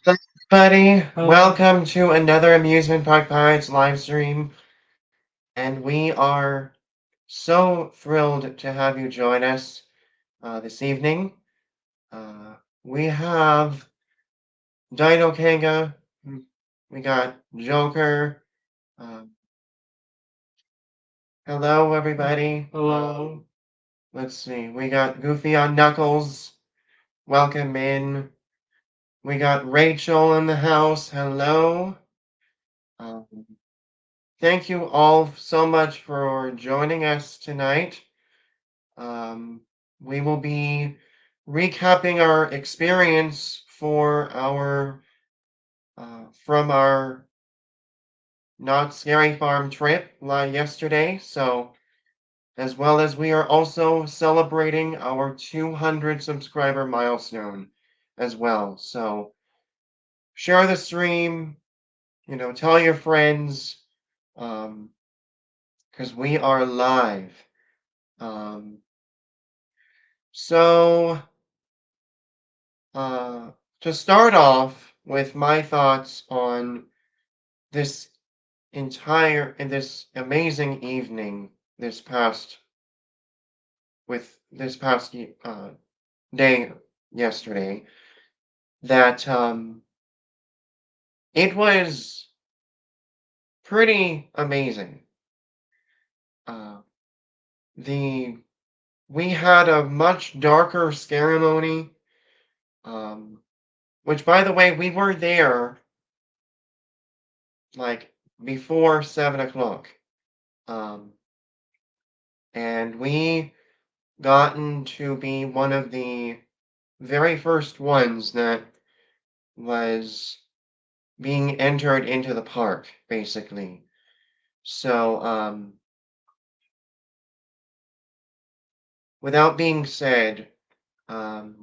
Hello, everybody. Welcome to another Amusement Park Pirates live stream. And we are so thrilled to have you join us this evening. We have Dino Kanga, we got Joker. Uh, Hello, everybody. Hello. Let's see. We got Goofy on Knuckles. Welcome in. We got Rachel in the house. Hello. Um, Thank you all so much for joining us tonight. Um, we will be recapping our experience for our from our Not Scary Farm trip yesterday. So, as well as we are also celebrating our 200 subscriber milestone as well. So, share the stream. Tell your friends, because we are live. Um, So, uh, to start off with my thoughts on this this amazing evening, this past day yesterday, that it was pretty amazing. Uh, the We had a much darker ceremony, um, which, by the way, we were there like before 7 o'clock. Um, and we gotten to be one of the very first ones that was being entered into the park, basically. So, without being said,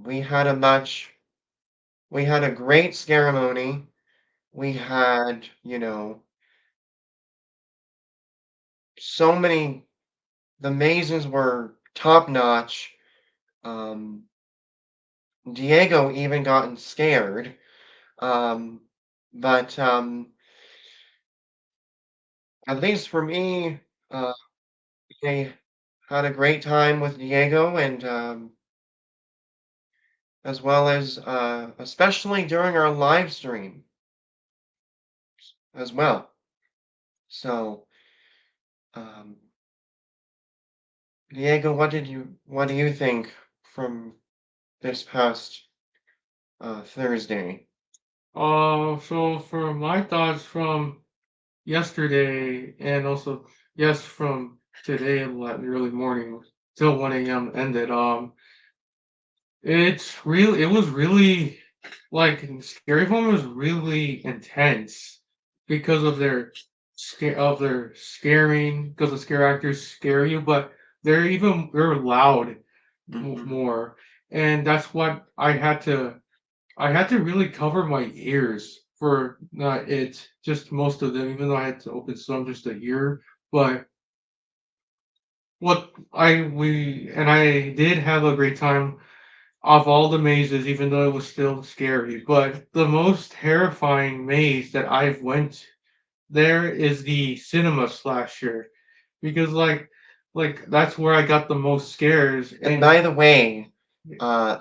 we had a great ceremony. We had, so many, the mazes were top notch. Um, Diego even gotten scared. Um, but at least for me, I had a great time with Diego, and as well as especially during our live stream as well. So, um, Diego, what do you think from this past Thursday? So for my thoughts from yesterday and also yes from today like early morning till 1 a.m. ended. It was really like Scary Farm was really intense because of their scaring because the scare actors scare you, but they're loud Hmm. more, and that's what I had to really cover my ears for not it, just most of them, even though I had to open some just to hear. But I did have a great time of all the mazes, even though it was still scary. But the most terrifying maze that I've went there is the cinema slasher, because like that's where I got the most scares. And And by the way,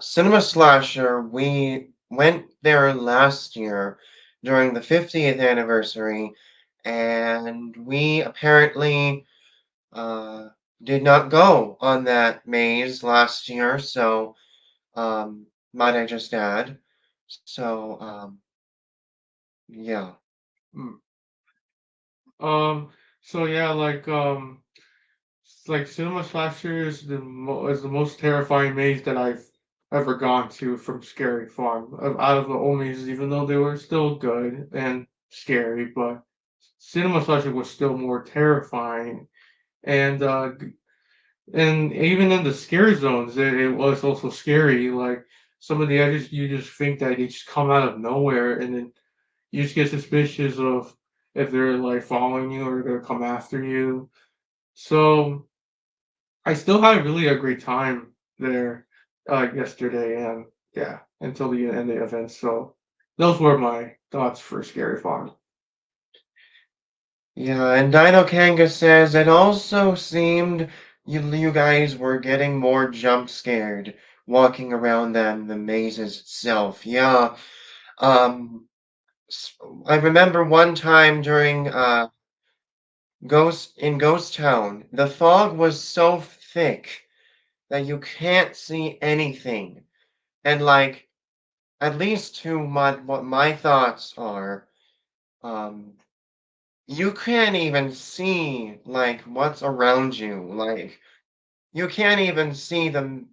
Cinema Slasher, we went there last year during the 50th anniversary, and we apparently uh, did not go on that maze last year, so might I just add. So, yeah. Mm. um, so yeah, like Cinema Slasher is the most terrifying maze that I've ever gone to from Scary Farm. Out of the old mazes, even though they were still good and scary, but Cinema Slasher was still more terrifying. And and even in the scare zones, it was also scary. Like some of the edges, you just think that they just come out of nowhere, and then you just get suspicious of if they're like following you or they're gonna come after you. So I still had really a great time there yesterday, and yeah, until the end of the event. So those were my thoughts for Scary Farm. Yeah, and Dino Kanga says it also seemed you guys were getting more jump scared walking around than the mazes itself. Yeah, um, s- I remember one time during Ghost Town, the fog was so thick that you can't see anything. And like, at least to what my thoughts are, um, you can't even see like what's around you. Like, you can't even see the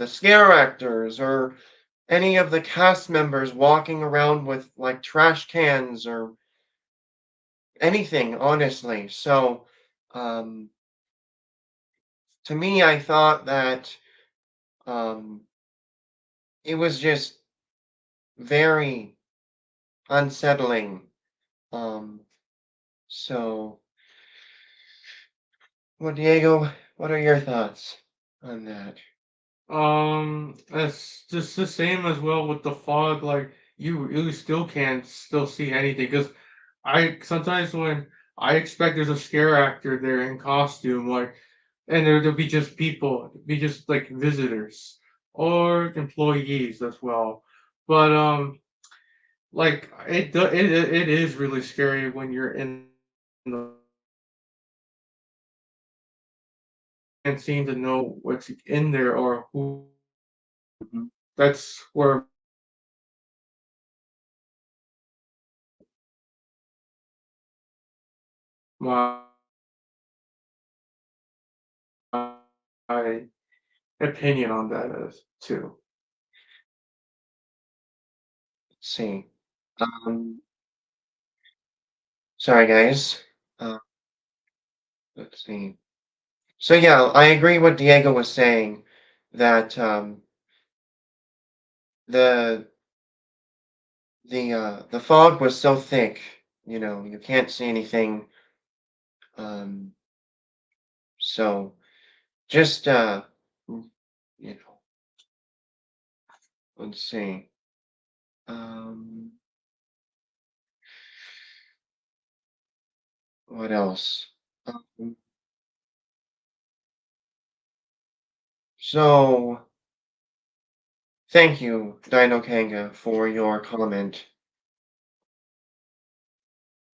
scare actors or any of the cast members walking around with like trash cans or anything, honestly. So, um, to me, I thought that um, it was just very unsettling. Um, so, well, Diego, what are your thoughts on that? It's just the same as well with the fog. Like you really still can't still see anything because I sometimes when I expect there's a scare actor there in costume, like, and there'll be just people, be just like visitors or employees as well. But like it is really scary when you're in the and seem to know what's in there or who. Mhm. That's where my my opinion on that is too. Let's see. Um, Sorry, guys. Uh, let's see. So yeah, I agree what Diego was saying that the the fog was so thick, you can't see anything. Um, so just you know, let's see. Um, what else? Um, so thank you, Dino Kanga, for your comment.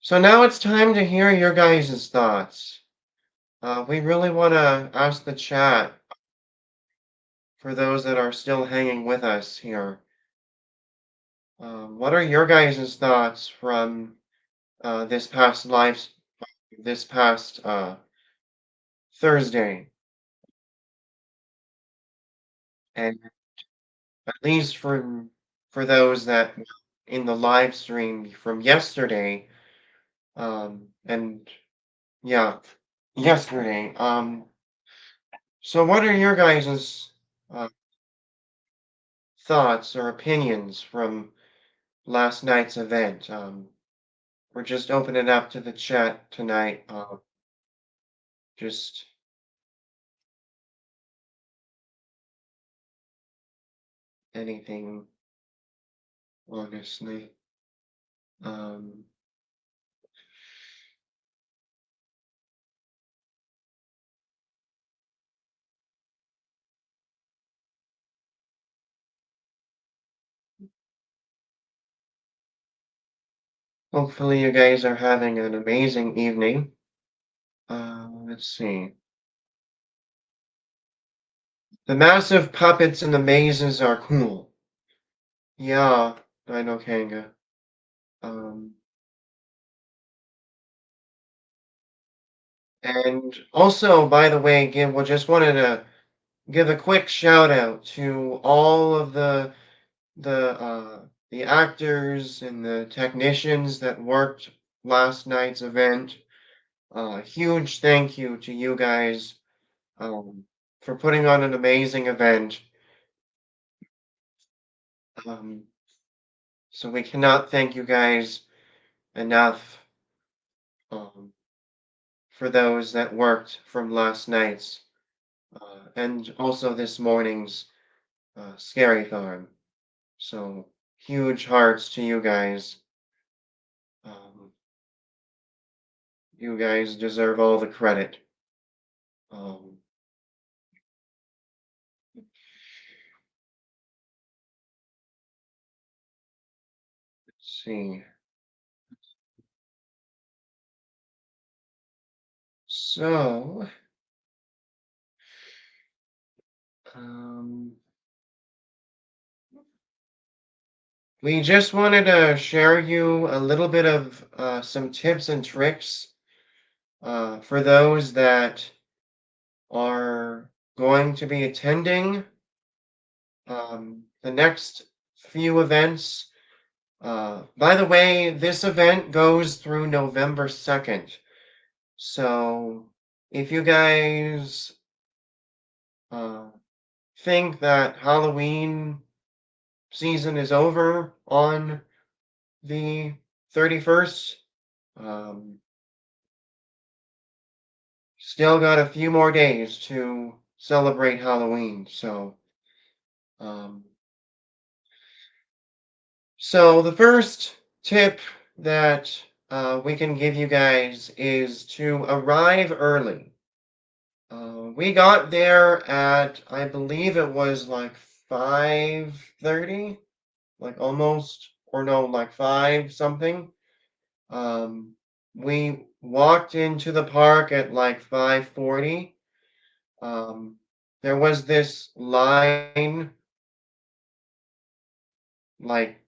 So now it's time to hear your guys' thoughts. We really want to ask the chat for those that are still hanging with us here. What are your guys' thoughts from this past Thursday, and at least for those that in the live stream from yesterday, and yeah, yesterday. So what are your guys' uh, thoughts or opinions from last night's event? We're just opening up to the chat tonight. Just anything, honestly. Um, Hopefully you guys are having an amazing evening. Let's see. The massive puppets in the mazes are cool. Yeah, I know Kanga. Um, and also, by the way, just wanted to give a quick shout out to all of the actors and the technicians that worked last night's event. Huge thank you to you guys um, for putting on an amazing event. Um, so we cannot thank you guys enough um, for those that worked from last night's and also this morning's Scary Farm. So huge hearts to you guys. Um, you guys deserve all the credit. Um, let's see. So, um, we just wanted to share you a little bit of some tips and tricks for those that are going to be attending the next few events. By the way, this event goes through November 2nd. So if you guys uh, think that Halloween season is over on the 31st, um, still got a few more days to celebrate Halloween. Um, so the first tip that we can give you guys is to arrive early. We got there at, I believe it was like 5:30, like almost, or no, like 5 something. Um, we walked into the park at like 5:40. Um, there was this line, like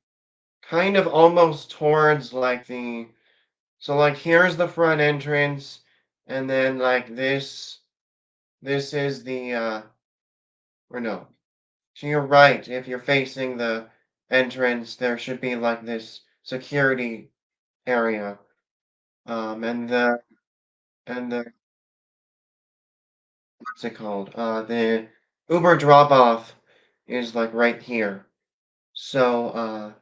kind of almost towards like so like here's the front entrance, and then like this is the or no, to your right, if you're facing the entrance, there should be like this security area. And the what's it called? The Uber drop off is like right here. So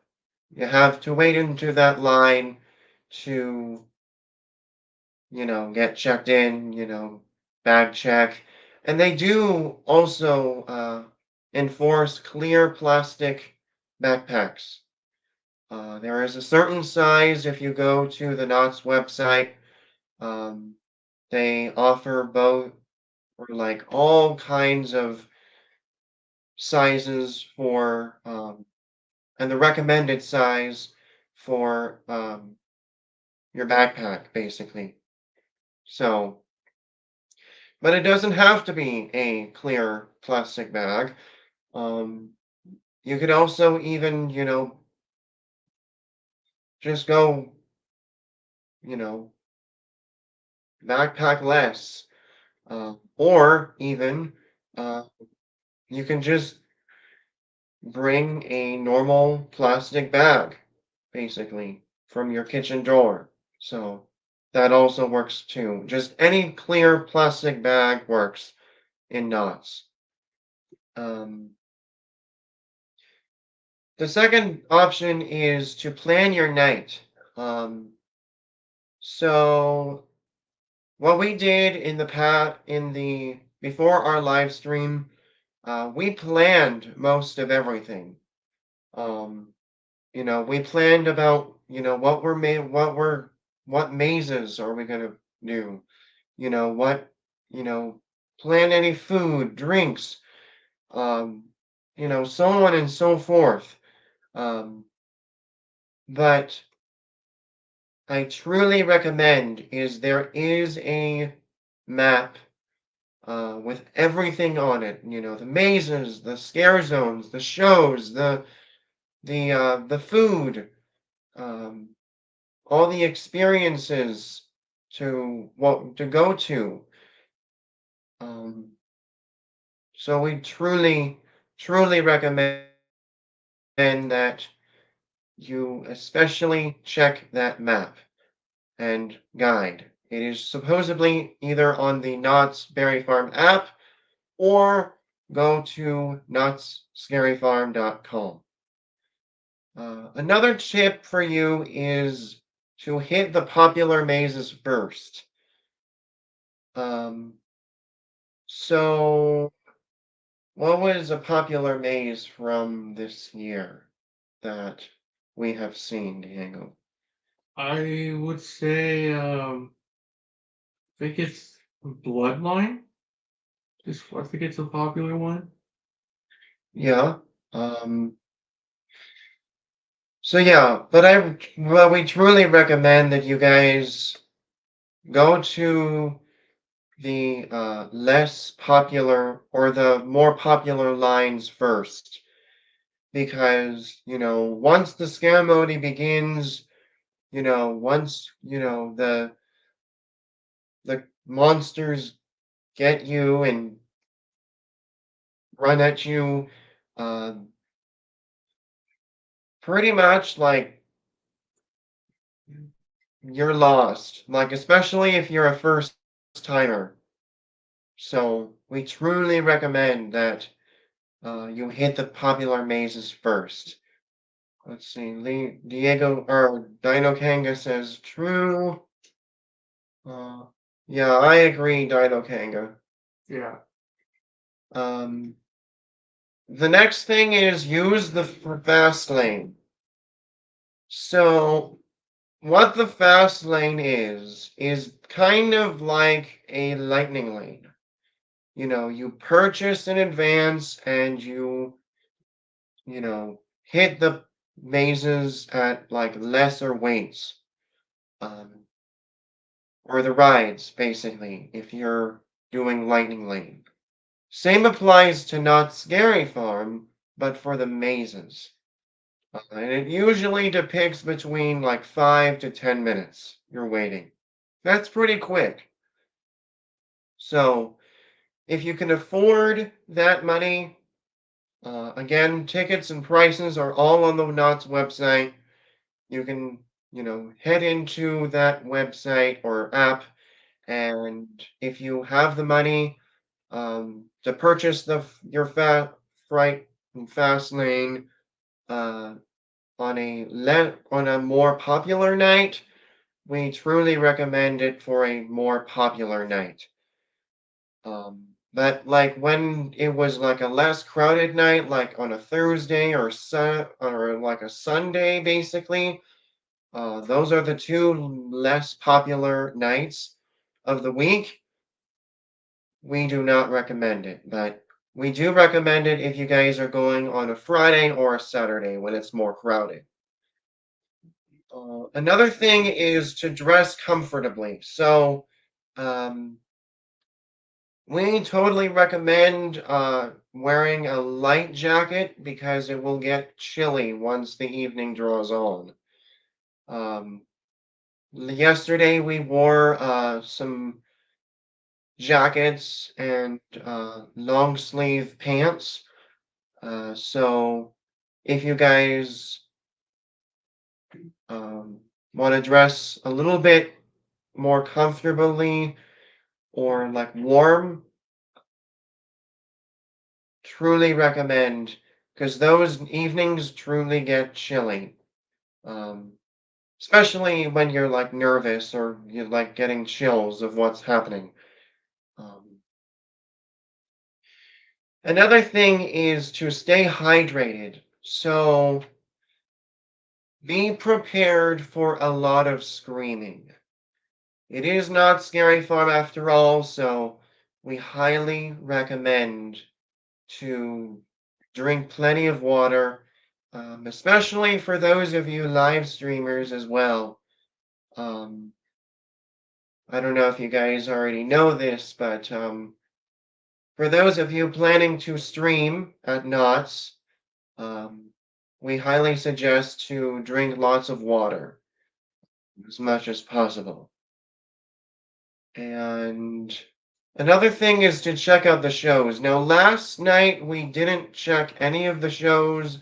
you have to wait into that line to, get checked in, bag check. And they do also enforce clear plastic backpacks. There is a certain size if you go to the Knott's website. Um, they offer both or like all kinds of sizes for and the recommended size for your backpack basically. So, but it doesn't have to be a clear plastic bag. Um, you could also even, just go, you know, backpack less. Or even uh, you can just bring a normal plastic bag, basically, from your kitchen drawer. So that also works too. Just any clear plastic bag works in knots. Um, the second option is to plan your night. Um, so what we did in the past, in the before our live stream, we planned most of everything. Um, we planned about, what mazes are we gonna do? What, you know, plan any food, drinks, um, so on and so forth. Um, but I truly recommend is there is a map with everything on it. The mazes, the scare zones, the shows, the food, um, all the experiences to go to. Um, so we truly recommend that you especially check that map and guide. It is supposedly either on the Knott's Berry Farm app or go to knottscaryfarm.com. Another tip for you is to hit the popular mazes first. Um, so, what was a popular maze from this year? that we have seen, Diego? I would say I think it's Bloodline. I think it's a popular one. Yeah. Um, so yeah, but we truly recommend that you guys go to the less popular or the more popular lines first, because once the ceremony begins, once the monsters get you and run at you, uh, pretty much like you're lost. Like especially if you're a first timer. So we truly recommend that you hit the popular mazes first. Let's see. Diego or Dino Kanga says true. Uh, yeah, I agree, Dino Kanga. Yeah. Um, the next thing is use the fast lane. So what the fast lane is kind of like a lightning lane. You purchase in advance and hit the mazes at like lesser weights. Um, or the rides, basically, if you're doing lightning lane. Same applies to Not Scary Farm, but for the mazes. And it usually depicts between like 5 to 10 minutes you're waiting. That's pretty quick. So if you can afford that money, again, tickets and prices are all on the Knott's website. You can, head into that website or app, and if you have the money to purchase your fright and fast lane uh, on a more popular night, we truly recommend it for a more popular night. But like when it was like a less crowded night, like on a Thursday or like a Sunday, basically, those are the two less popular nights of the week. We do not recommend it, but we do recommend it if you guys are going on a Friday or a Saturday when it's more crowded. Another thing is to dress comfortably. So, um, we totally recommend wearing a light jacket because it will get chilly once the evening draws on. Um, Yesterday we wore some jackets and long sleeve pants. So if you guys um, want to dress a little bit more comfortably or like warm, truly recommend because those evenings truly get chilly. Um, Especially when you're like nervous or you're like getting chills of what's happening. Um, Another thing is to stay hydrated. So be prepared for a lot of screaming. It is not Scary Farm after all, so we highly recommend to drink plenty of water, especially for those of you live streamers as well. Um, I don't know if you guys already know this, but for those of you planning to stream at Knott's, um, we highly suggest to drink lots of water as much as possible. And another thing is to check out the shows. Now, last night we didn't check any of the shows.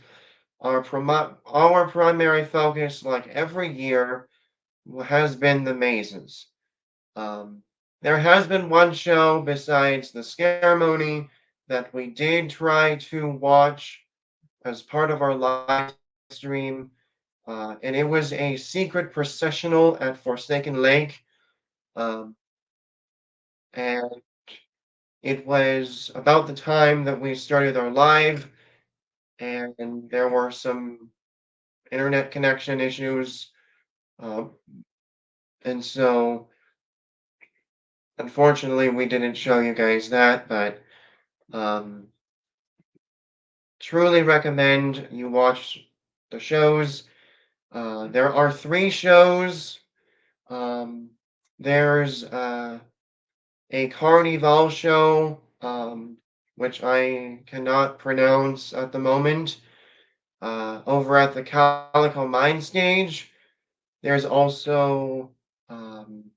Our primary focus, like every year, has been the mazes. Um, there has been one show besides the ceremony that we did try to watch as part of our live stream, and it was a secret processional at Forsaken Lake. Um, and it was about the time that we started our live, and there were some. internet connection issues. Um, and so, unfortunately, we didn't show you guys that, but um, truly recommend you watch the shows. There are three shows. Um, there's a Carnival show, which I cannot pronounce at the moment. Over at the Calico Mine Stage, there's also um,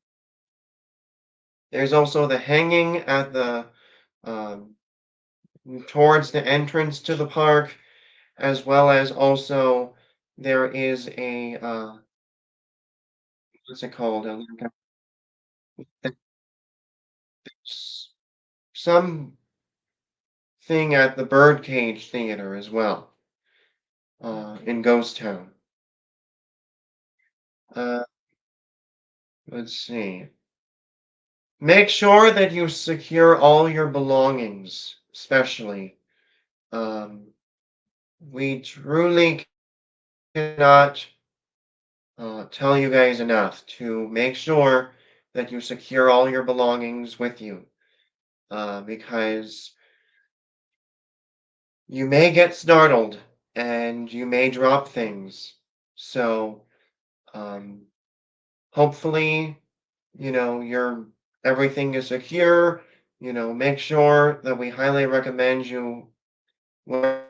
the hanging at the um, towards the entrance to the park, as well as also there is a what's it called? S- Some thing at the Birdcage Theater as well, in Ghost Town. Uh, let's see. Make sure that you secure all your belongings, especially. Um, we truly cannot tell you guys enough to make sure that you secure all your belongings with you, because you may get startled and you may drop things. So, um, hopefully, your everything is secure. Make sure that we highly recommend you wear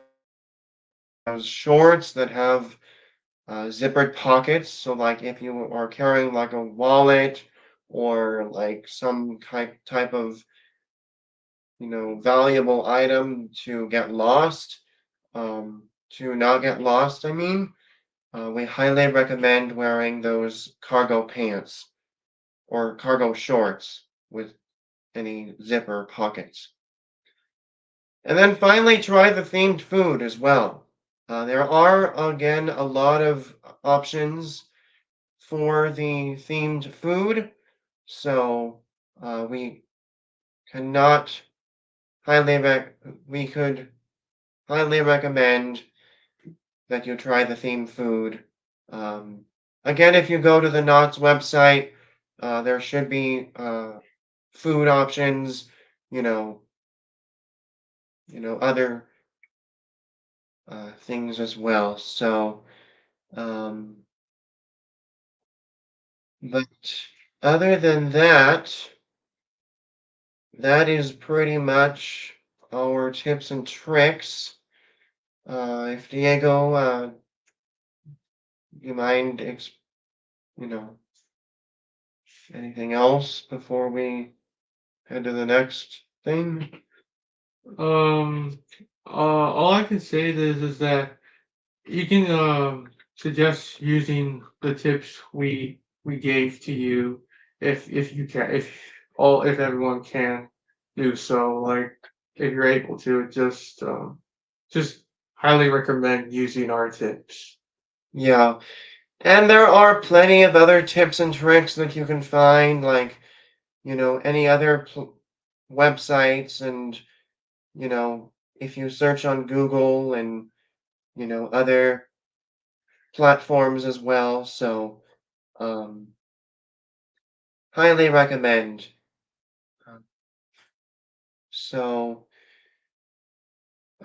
those shorts that have zippered pockets. So, like, if you are carrying like a wallet or like some type of valuable item to not get lost. I mean, we highly recommend wearing those cargo pants or cargo shorts with any zipper pockets. And then finally, try the themed food as well. There are, again, a lot of options for the themed food. So we cannot highly we could highly recommend that you try the themed food. Um, Again, if you go to the Knott's website, there should be food options, you know, other things as well. So, um, but other than that, that is pretty much our tips and tricks. If Diego, you mind, you know, anything else before we head to the next thing? Um, all I can say is that you can suggest using the tips we gave to you if you can if everyone can do so. Like if you're able to, just highly recommend using our tips. Yeah, and there are plenty of other tips and tricks that you can find, like, any other websites, and, if you search on Google and, other platforms as well. So, um, highly recommend. Um, So,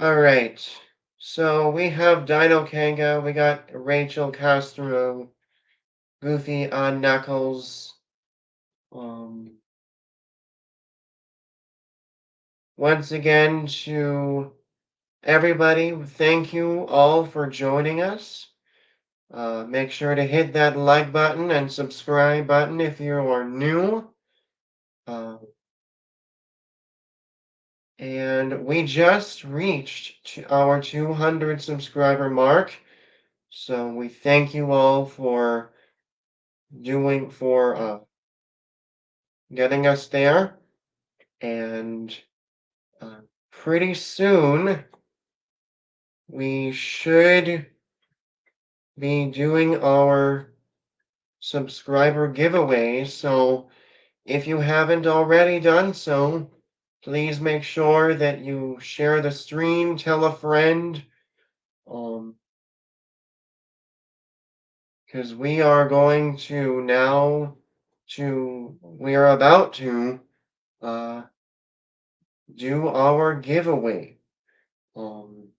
all right. So we have Dino Kanga, we got Rachel Castro, Goofy on Knuckles. Um, Once again, to everybody, thank you all for joining us. Make sure to hit that like button and subscribe button if you are new. Uh, and we just reached our 200 subscriber mark. So we thank you all for getting us there. And uh, pretty soon we should be doing our subscriber giveaway. So if you haven't already done so, please make sure that you share the stream, tell a friend, um, because we are going to now we are about to uh, do our giveaway. Um,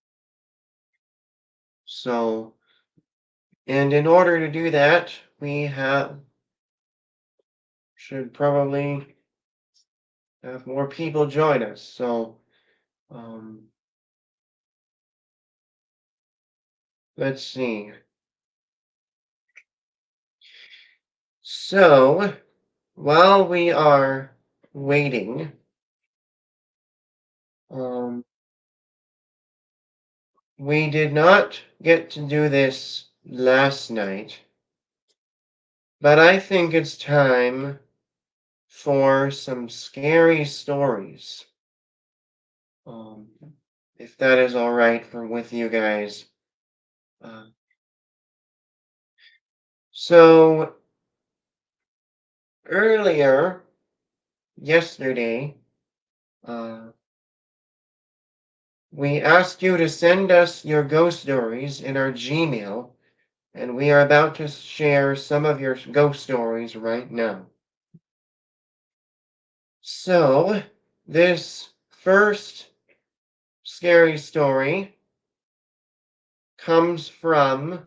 so, and in order to do that, we have should probably have more people join us. So, um, let's see. So, while we are waiting, um, we did not get to do this last night, but I think it's time for some scary stories. Um, if that is all right for with you guys. Uh, so earlier yesterday, uh, we asked you to send us your ghost stories in our Gmail, and we are about to share some of your ghost stories right now. So, this first scary story comes from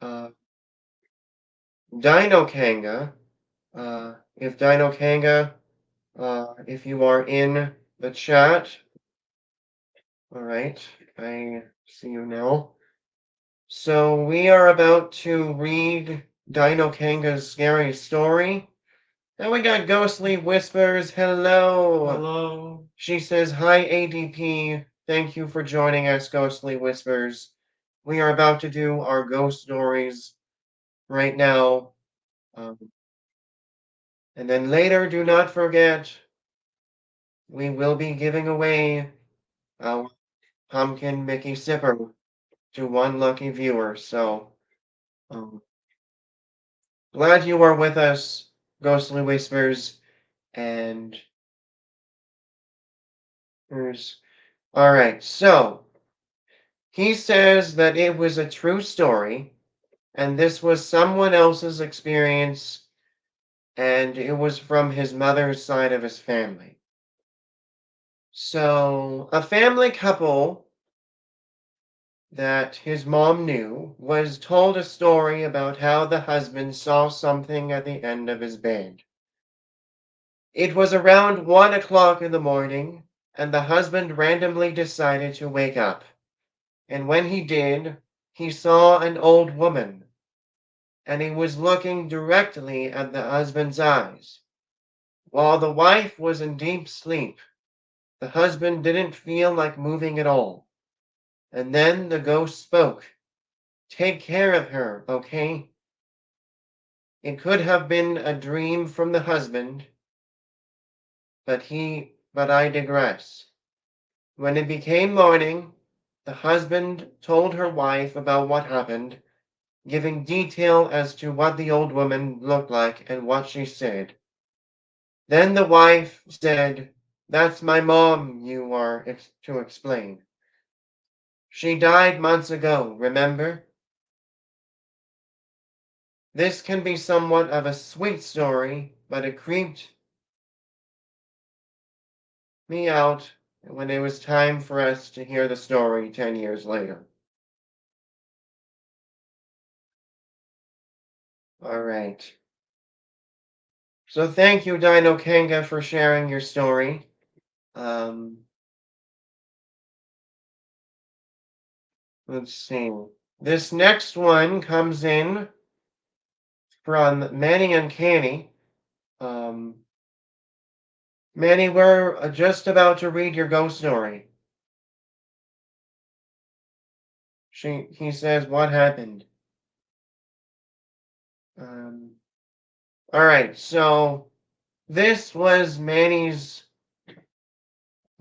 uh, Dino Kanga. If Dino Kanga, if you are in the chat, all right, I see you now. So we are about to read Dino Kanga's scary story. And we got Ghostly Whispers. Hello. Hello. She says, hi, ADP. Thank you for joining us, Ghostly Whispers. We are about to do our ghost stories right now. Um, and then later, do not forget, we will be giving away our pumpkin Mickey Sipper to one lucky viewer. So, um, glad you are with us, Ghostly Whispers. And here's all right. So he says that it was a true story, and this was someone else's experience, and it was from his mother's side of his family. So a family couple that his mom knew was told a story about how the husband saw something at the end of his bed. It was around 1 o'clock in the morning, and the husband randomly decided to wake up. And when he did, he saw an old woman, and he was looking directly at the husband's eyes. While the wife was in deep sleep, the husband didn't feel like moving at all. And then the ghost spoke. Take care of her, okay? It could have been a dream from the husband, but I digress. When it became morning, the husband told her wife about what happened, giving detail as to what the old woman looked like and what she said. Then the wife said, that's my mom you are to explain. She died months ago, remember? This can be somewhat of a sweet story, but it creeped me out when it was time for us to hear the story 10 years later. All right. So thank you, Dino Kanga, for sharing your story. Um, let's see. This next one comes in from Manny Uncanny. Um, Manny, we're just about to read your ghost story. He says, what happened? Um, all right, so this was Manny's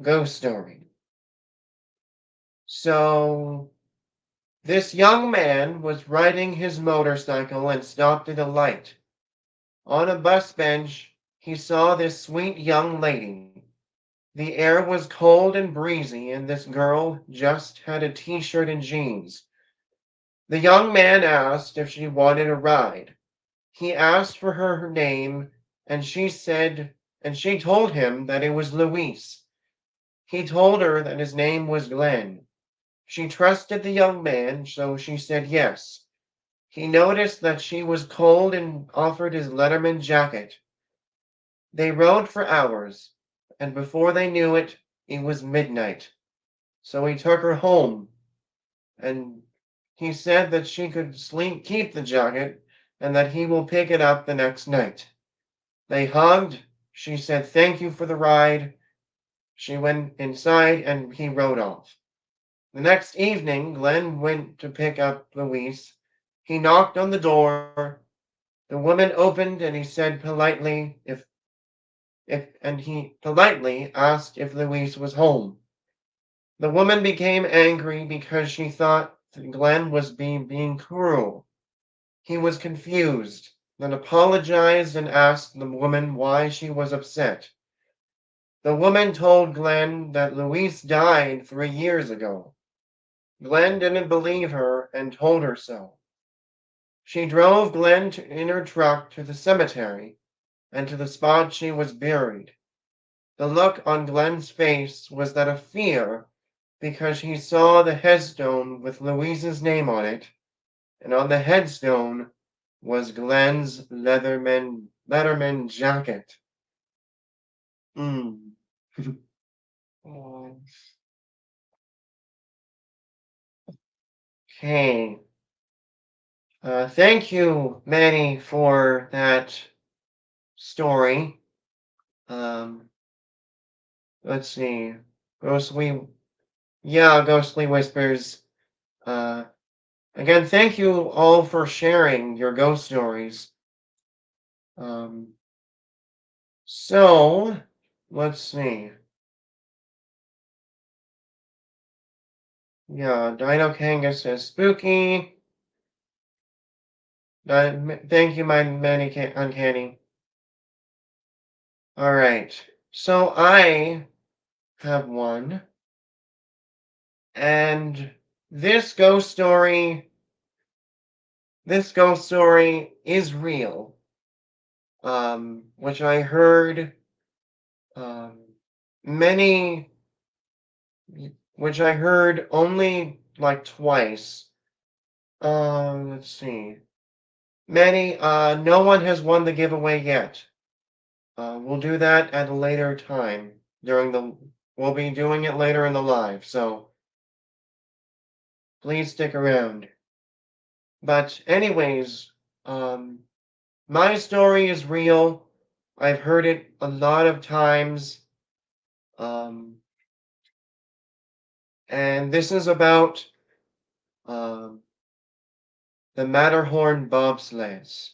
ghost story. So this young man was riding his motorcycle and stopped at a light. On a bus bench, he saw this sweet young lady. The air was cold and breezy, and this girl just had a t shirt and jeans. The young man asked if she wanted a ride. He asked for her name, and she told him that it was Louise. He told her that his name was Glenn. She trusted the young man, so she said yes. He noticed that she was cold and offered his Letterman jacket. They rode for hours, and before they knew it, it was midnight. So he took her home, and he said that she could keep the jacket, and that he will pick it up the next night. They hugged. She said thank you for the ride. She went inside, and he rode off. The next evening, Glenn went to pick up Louise. He knocked on the door. The woman opened, and he said politely and he politely asked if Louise was home. The woman became angry because she thought that Glenn was being cruel. He was confused, then apologized and asked the woman why she was upset. The woman told Glenn that Louise died 3 years ago. Glenn didn't believe her and told her so. She drove Glenn in her truck to the cemetery and to the spot she was buried. The look on Glenn's face was that of fear because he saw the headstone with Louise's name on it, and on the headstone was Glenn's Letterman jacket. Mm. Okay. Thank you, Manny, for that story. Um, let's see. Ghostly, yeah, Ghostly Whispers. Uh, Again, thank you all for sharing your ghost stories. Um, so, let's see. Yeah, Dino Kanga says spooky. Thank you, my Manny Uncanny. All right. So I have one, and this ghost story, this ghost story is real. Which I heard, um, many, which I heard only like twice. Let's see. Many, no one has won the giveaway yet. We'll do that at a later time we'll be doing it later in the live, so please stick around. But anyways, um, my story is real. I've heard it a lot of times. Um, and this is about um, the Matterhorn bobsleds.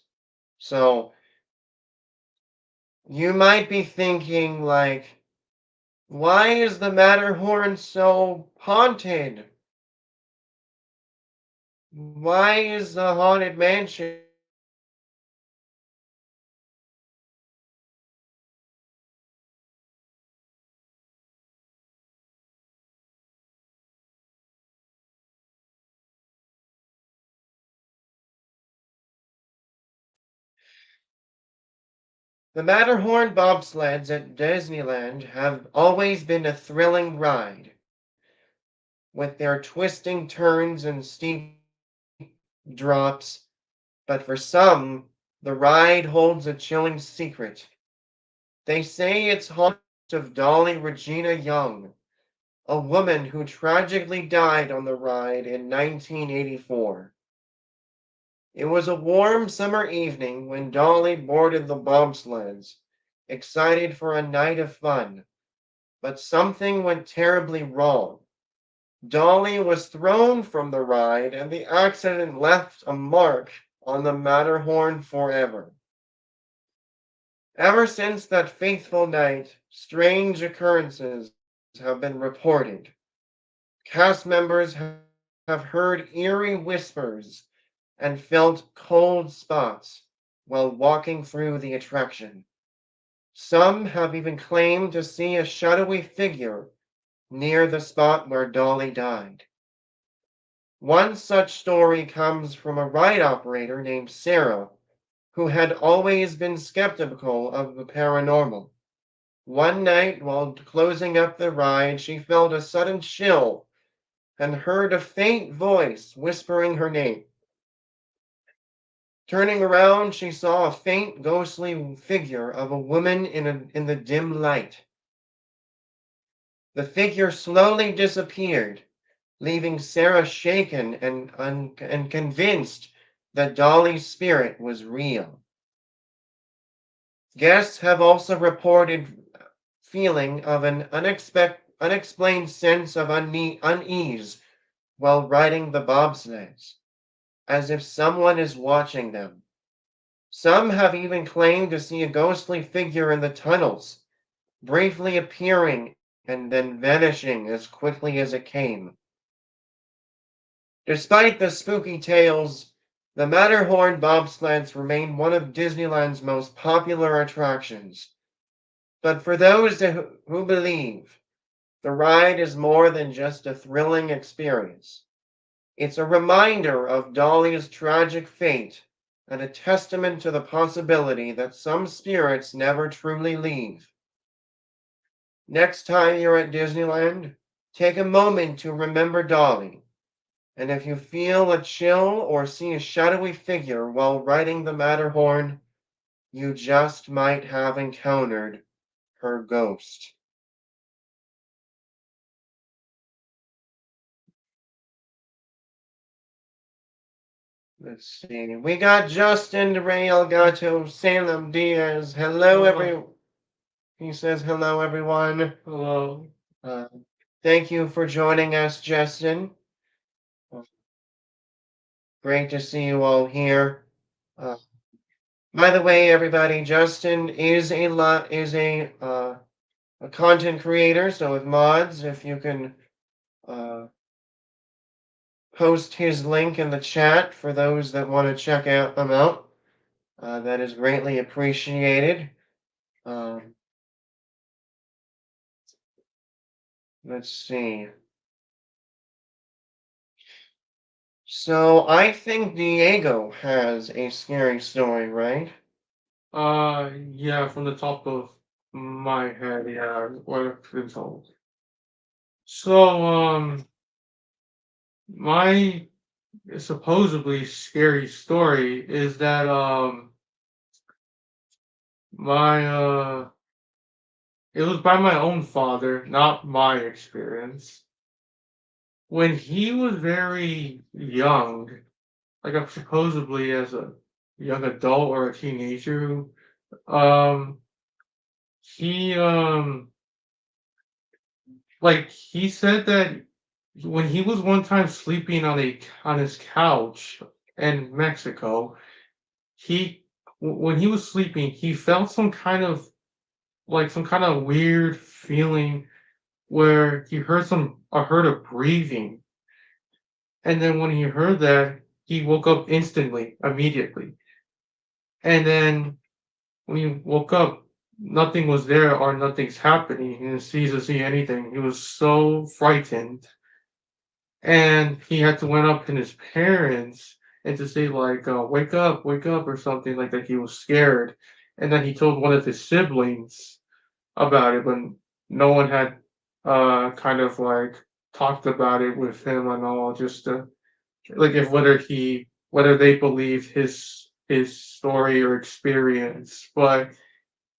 So you might be thinking, like, why is the Matterhorn so haunted? Why is the haunted mansion The Matterhorn bobsleds at Disneyland have always been a thrilling ride, with their twisting turns and steep drops, but for some, the ride holds a chilling secret. They say it's haunted of Dolly Regina Young, a woman who tragically died on the ride in 1984. It was a warm summer evening when Dolly boarded the bobsleds, excited for a night of fun. But something went terribly wrong. Dolly was thrown from the ride, and the accident left a mark on the Matterhorn forever. Ever since that fateful night, strange occurrences have been reported. Cast members have heard eerie whispers and felt cold spots while walking through the attraction. Some have even claimed to see a shadowy figure near the spot where Dolly died. One such story comes from a ride operator named Sarah, who had always been skeptical of the paranormal. One night, while closing up the ride, she felt a sudden chill and heard a faint voice whispering her name. Turning around, she saw a faint, ghostly figure of a woman in the dim light. The figure slowly disappeared, leaving Sarah shaken and convinced that Dolly's spirit was real. Guests have also reported feeling of an unexplained sense of unease while riding the bobsleds, as if someone is watching them. Some have even claimed to see a ghostly figure in the tunnels, briefly appearing and then vanishing as quickly as it came. Despite the spooky tales, the Matterhorn bobsleds remain one of Disneyland's most popular attractions. But for those who believe, the ride is more than just a thrilling experience. It's a reminder of Dolly's tragic fate and a testament to the possibility that some spirits never truly leave. Next time you're at Disneyland, take a moment to remember Dolly. And if you feel a chill or see a shadowy figure while riding the Matterhorn, you just might have encountered her ghost. Let's see. We got Justin Ray Elgato, Salem Diaz. Hello, Hello. He says hello, everyone. Hello. Uh, Thank you for joining us, Justin. Uh, Great to see you all here. Uh, by the way, everybody, Justin is a content creator. So with mods, if you can uh, post his link in the chat for those that want to check out them out, that is greatly appreciated. Um, let's see. So I think Diego has a scary story, right? Yeah, from the top of my head, yeah, what I've been told. So, my supposedly scary story is that, my, it was by my own father, not my experience. When he was very young, like supposedly as a young adult or a teenager, um, he, like he said that when he was one time sleeping on his couch in Mexico, when he was sleeping, he felt some kind of weird feeling where he heard a breathing, and then when he heard that, he woke up instantly, immediately, and then when he woke up, nothing was there or nothing's happening. He didn't see anything. He was so frightened, and he had to went up to his parents and to say like wake up or something like that. He was scared, and then he told one of his siblings about it, but no one had kind of like talked about it with him and all, just to like if whether they believed his story or experience. But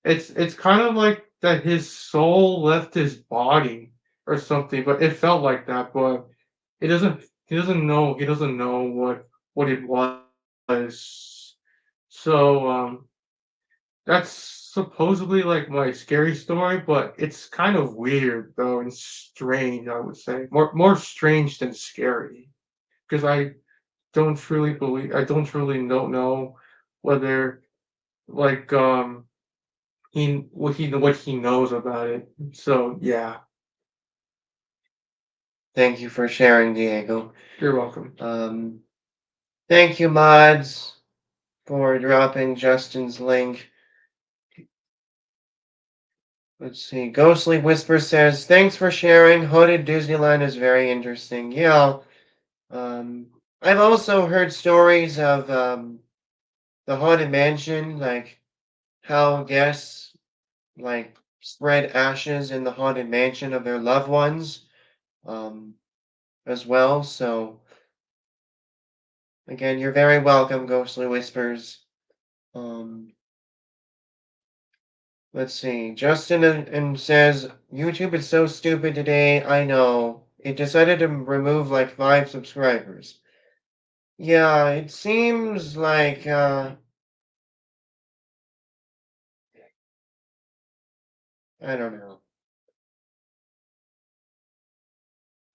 it's kind of like that his soul left his body or something, but it felt like that. But it doesn't he doesn't know what it was. So that's supposedly like my scary story, but it's kind of weird though and strange, I would say. More strange than scary. Because I don't truly know whether like what he knows about it. So yeah, Thank you for sharing, Diego. you're welcome. Um, Thank you, mods, for dropping Justin's link. Let's see. Ghostly Whisper says, thanks for sharing. Hooded Disneyland is very interesting. Yeah, Um, I've also heard stories of the haunted mansion, like how guests like spread ashes in the haunted mansion of their loved ones, um, as well. So again, you're very welcome, Ghostly Whispers. Um, let's see. Justin and says YouTube is so stupid today. I know. It decided to remove like 5 subscribers. Yeah, it seems like I don't know.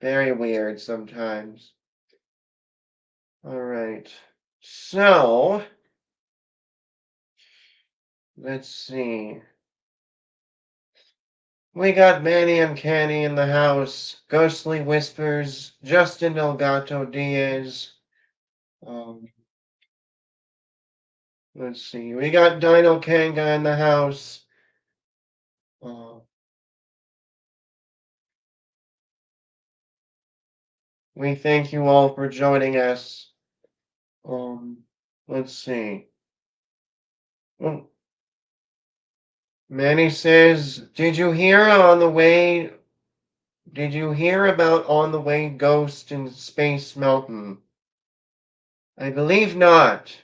Very weird sometimes. All right. So, let's see. We got Manny Uncanny in the house, Ghostly Whispers, Justin Delgato Diaz. Um, let's see. We got Dino Kanga in the house. Uh, we thank you all for joining us. Um, let's see. Well, Manny says, Did you hear about On the Way Ghost in Space Mountain? I believe not,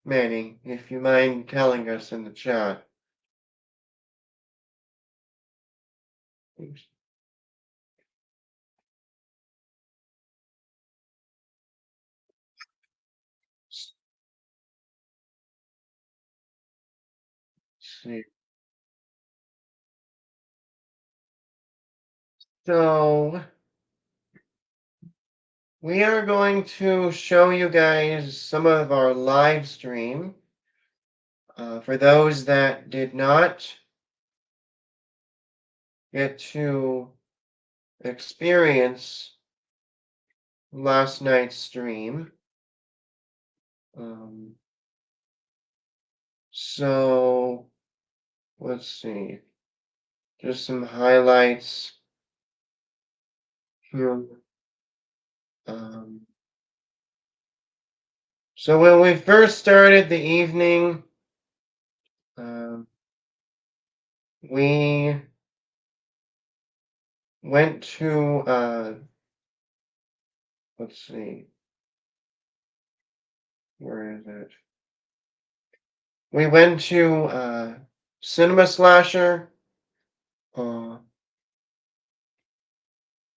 Manny, if you mind telling us in the chat. Let's see. So, we are going to show you guys some of our live stream. For those that did not get to experience last night's stream. Um, so, let's see. Just some highlights here. Um, so when we first started the evening, um, we went to, let's see, where is it? We went to Cinema Slasher, uh,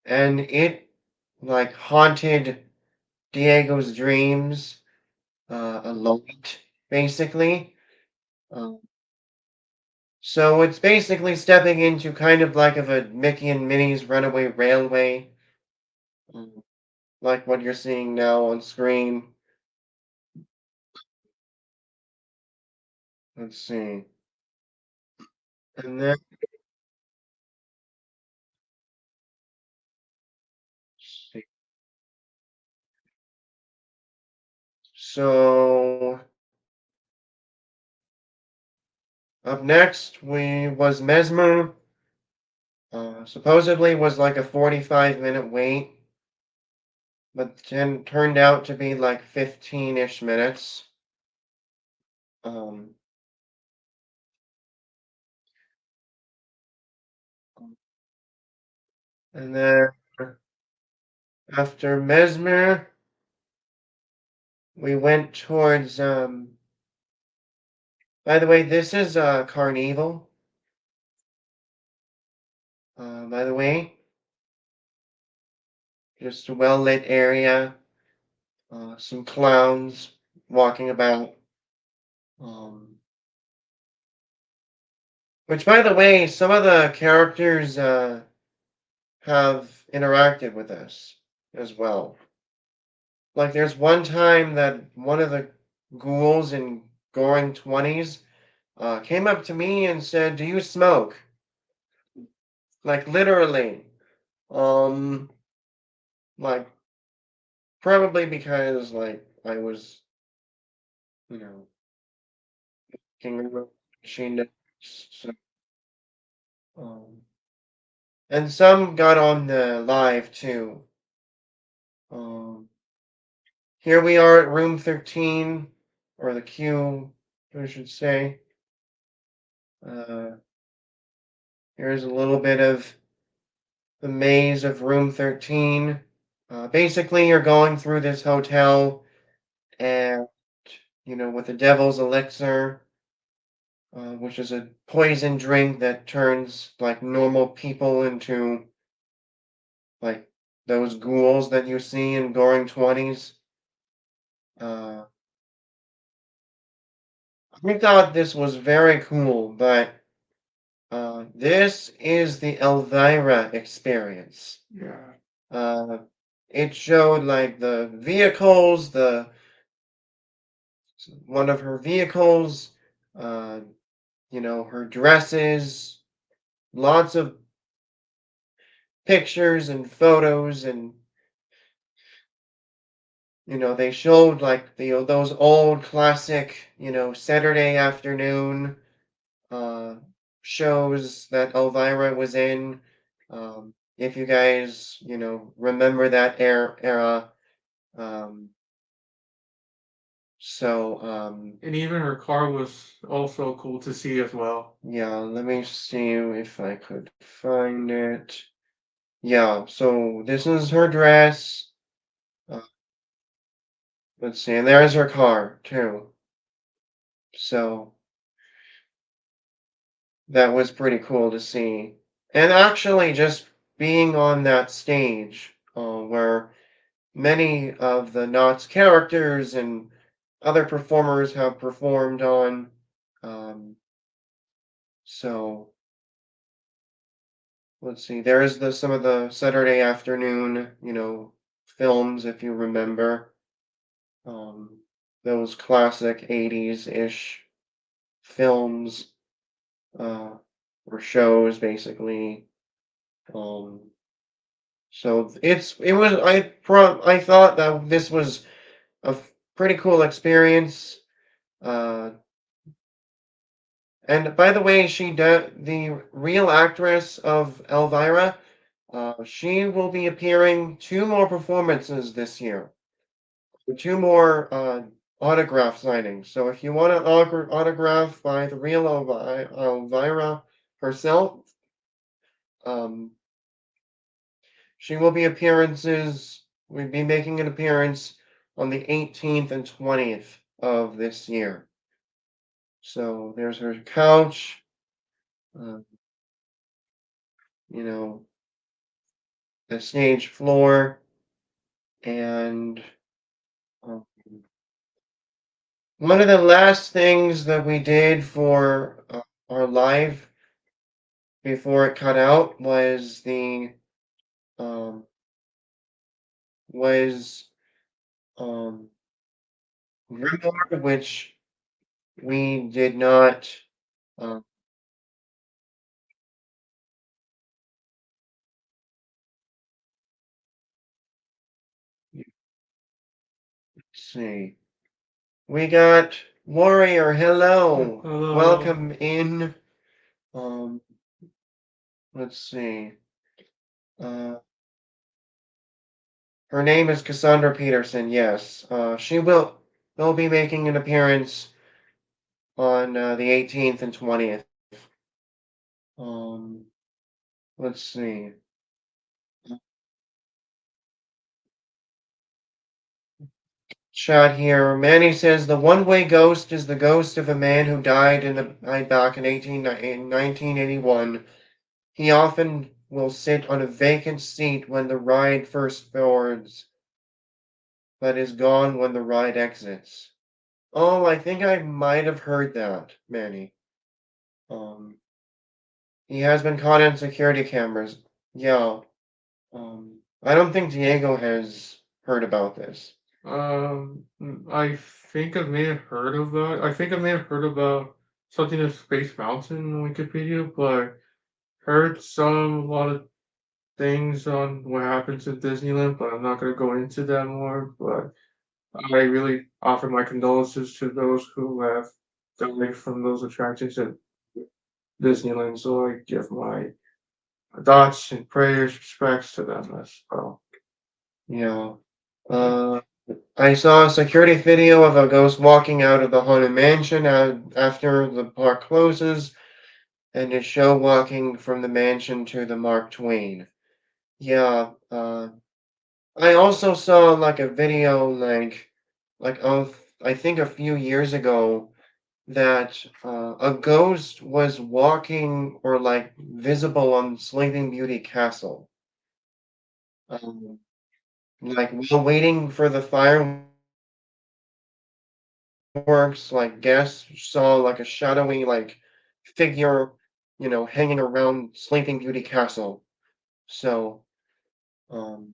and it like haunted Diego's dreams a lot, basically. Um, so it's basically stepping into kind of like of a Mickey and Minnie's Runaway Railway, um, like what you're seeing now on screen. Let's see. And then, let's see. So up next we was Mesmer. Supposedly was like a 45-minute wait, but then turned out to be like 15-ish minutes. Um, and then after Mesmer, we went towards. By the way, this is Carnival. By the way, just a well lit area. Some clowns walking about. Um, which, by the way, some of the characters have interacted with us as well. Like, there's one time that one of the ghouls in Goring 20s came up to me and said, "Do you smoke?" Like, literally. Um, like, probably because, like, I was, you know, king of the machine. So, um, and some got on the live too. Um, here we are at room 13, or the queue, I should say. Uh, Here's a little bit of the maze of room 13. Basically, you're going through this hotel, and, with the devil's elixir, which is a poison drink that turns like normal people into like those ghouls that you see in Goring 20s. Uh, I thought this was very cool, but this is the Elvira experience. Yeah. Uh, it showed like the vehicles, the one of her vehicles, uh, her dresses, lots of pictures and photos, and they showed like those old classic, Saturday afternoon uh, shows that Elvira was in. If you guys, remember that era. Um, And even her car was also cool to see as well. yeah, let me see if I could find it. Yeah, so this is her dress. Uh, let's see, and there's her car too. So that was pretty cool to see. And actually, just being on that stage, where many of the Knott's characters and other performers have performed on. Um, so let's see. There's some of the Saturday afternoon, films if you remember. Um, those classic 80s ish films, uh, or shows basically. Um, so it was I thought that this was a pretty cool experience. Uh, And by the way, the real actress of Elvira. She will be appearing two more performances this year, two more autograph signings. So if you want an autograph by the real Elvira herself, um, she will be appearances. We'll be making an appearance on the 18th and 20th of this year. So there's her couch. Uh, you know, the stage floor, and um, one of the last things that we did for our live before it cut out was the um, was Grimoire, which we did not. Um, let's see. We got Warrior. Hello, Hello. welcome in. Um, let's see. Uh, Her name is Cassandra Peterson. Yes, she will be making an appearance on the 18th and 20th. Um, let's see. Chat here. Manny says the one-way ghost is the ghost of a man who died back in 1981. He often will sit on a vacant seat when the ride first boards, but is gone when the ride exits. Oh, I think I might have heard that, Manny. Um, he has been caught on security cameras. Yeah. I don't think Diego has heard about this. I think I may have heard of that. I think I may have heard about something in Space Mountain on Wikipedia, but heard a lot of things on what happens at Disneyland, but I'm not going to go into that more. But I really offer my condolences to those who have died from those attractions at Disneyland. So I give my thoughts and prayers, respects to them as well. Yeah. Uh, I saw a security video of a ghost walking out of the haunted mansion after the park closes, and a show walking from the mansion to the Mark Twain. Yeah, I also saw like a video like of I think a few years ago that a ghost was walking or like visible on Sleeping Beauty Castle. Um, like while waiting for the fireworks, like guests saw like a shadowy like figure, hanging around Sleeping Beauty Castle. So, um,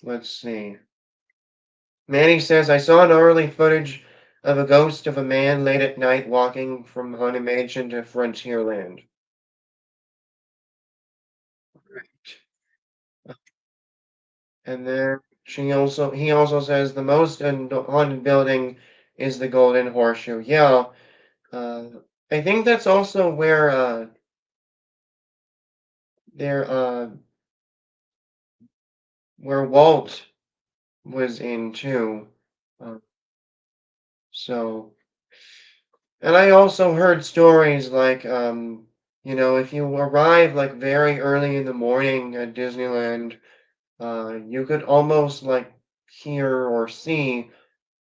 let's see. Manny says, I saw an early footage of a ghost of a man late at night walking from Haunted Mansion to Frontierland. And then he also says the most haunted building is the Golden Horseshoe. Yeah, uh, I think that's also there where Walt was in too. Uh, so, and I also heard stories like if you arrive like very early in the morning at Disneyland, you could almost like hear or see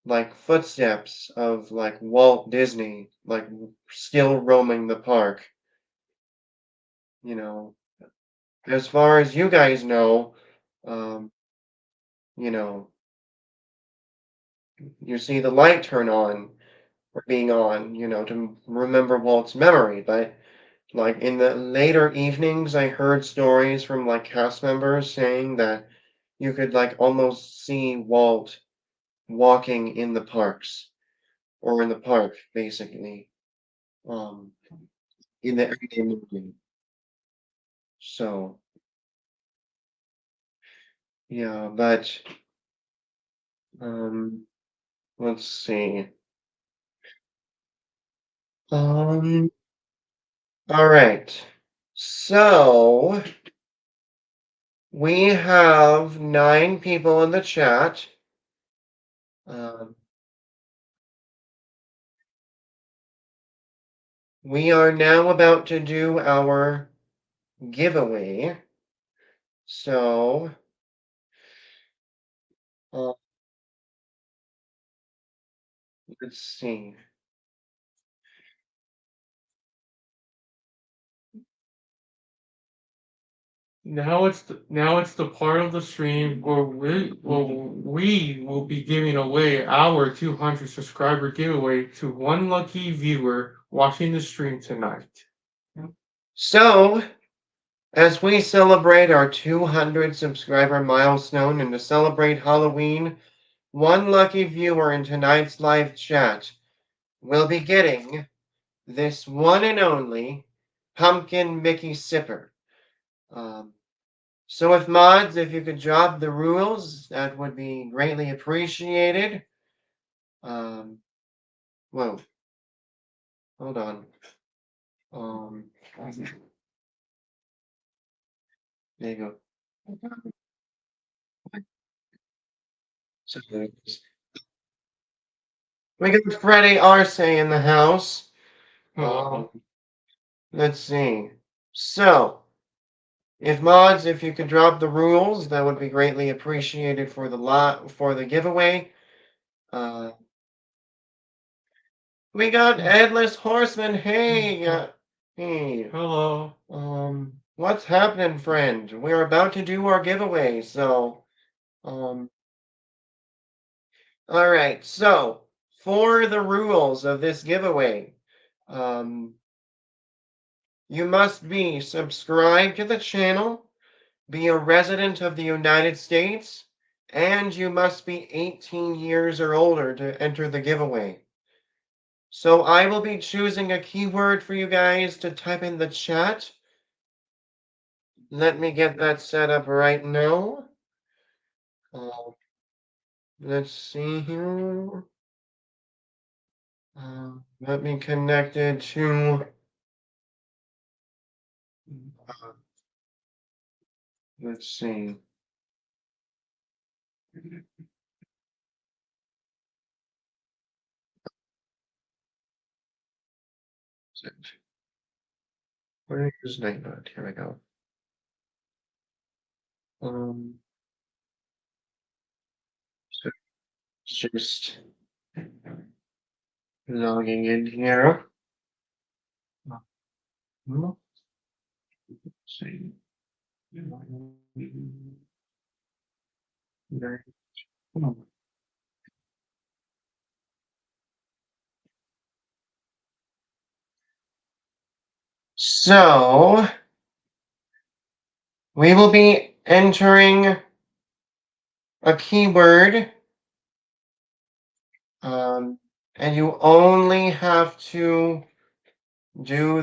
like footsteps of like Walt Disney, like still roaming the park. You know, as far as you guys know, um, you know, you see the light turn on or being on, to remember Walt's memory. But like in the later evenings, I heard stories from like cast members saying that you could like almost see Walt walking in the parks or in the park, basically, um, in the everyday movie. So, yeah, but um, let's see. Um, all right. So we have 9 people in the chat. Um, we are now about to do our giveaway. So, uh, let's see. Now it's the part of the stream where we will be giving away our 200 subscriber giveaway to one lucky viewer watching the stream tonight. So, as we celebrate our 200 subscriber milestone and to celebrate Halloween, one lucky viewer in tonight's live chat will be getting this one and only Pumpkin Mickey Sipper. Um, so, if mods, if you could drop the rules, that would be greatly appreciated. Um, whoa, hold on. Um, there you go. So, we got Freddie Arce in the house. Oh, Let's see. So, if mods, if you could drop the rules, that would be greatly appreciated for the giveaway. Uh, we got Headless Horseman. Hey, hey. hello. What's happening, friend? We're about to do our giveaway, so um, all right. So, for the rules of this giveaway, um, you must be subscribed to the channel, be a resident of the United States, and you must be 18 years or older to enter the giveaway. So I will be choosing a keyword for you guys to type in the chat. Let me get that set up right now. Uh, let's see here. Let me connect it to. Uh, let's see. Where is Knott? Here we go. Um, so it's just logging in here. Let's see. There. So we will be entering a keyword, um, and you only have to do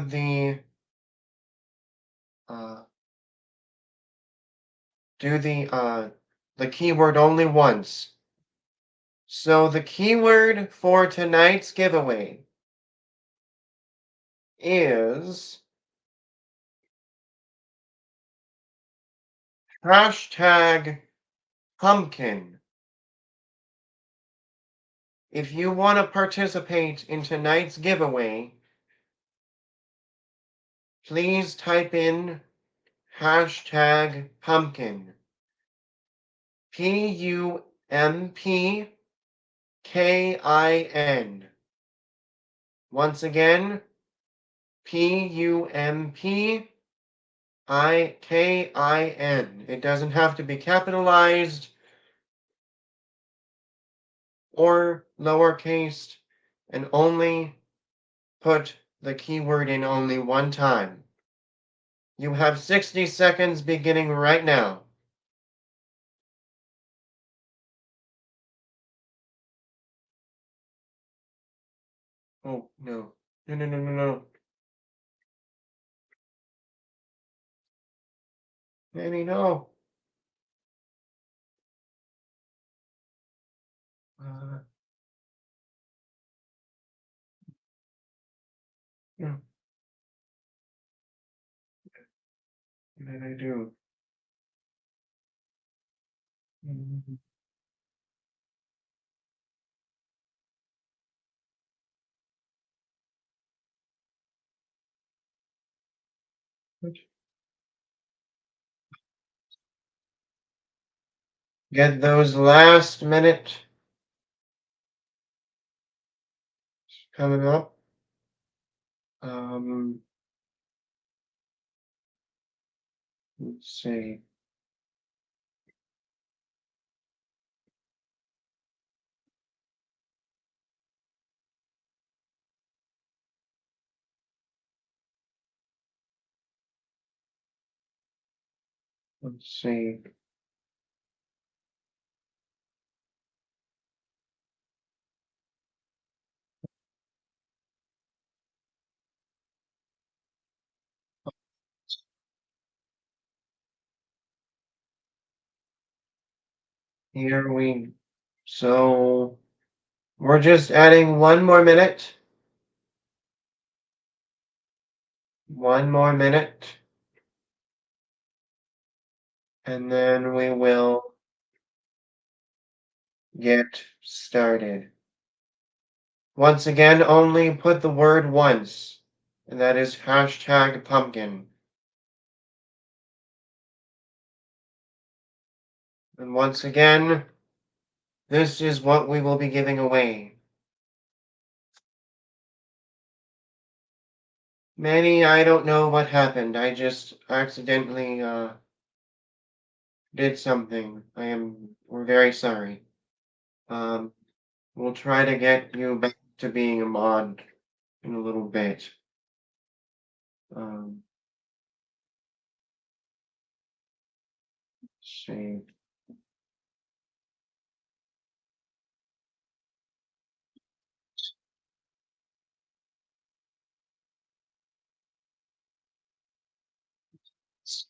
uh, the keyword only once. So the keyword for tonight's giveaway is hashtag pumpkin. If you want to participate in tonight's giveaway, please type in hashtag pumpkin. PUMPKIN. Once again, PUMPIKIN. It doesn't have to be capitalized or lowercase, and only put the keyword in only one time. You have 60 seconds beginning right now. Oh, no. No, no, no, no, no. Maybe no. Uh, yeah, what did I do? Mhm. Get those last minute coming up. Um, let's see. Let's see. Here we. So we're just adding one more minute. One more minute. And then we will get started. Once again, only put the word once, and that is hashtag pumpkin. And once again, this is what we will be giving away. Manny, I don't know what happened. I just accidentally did something. We're very sorry. Um, we'll try to get you back to being a mod in a little bit. Um, let's see.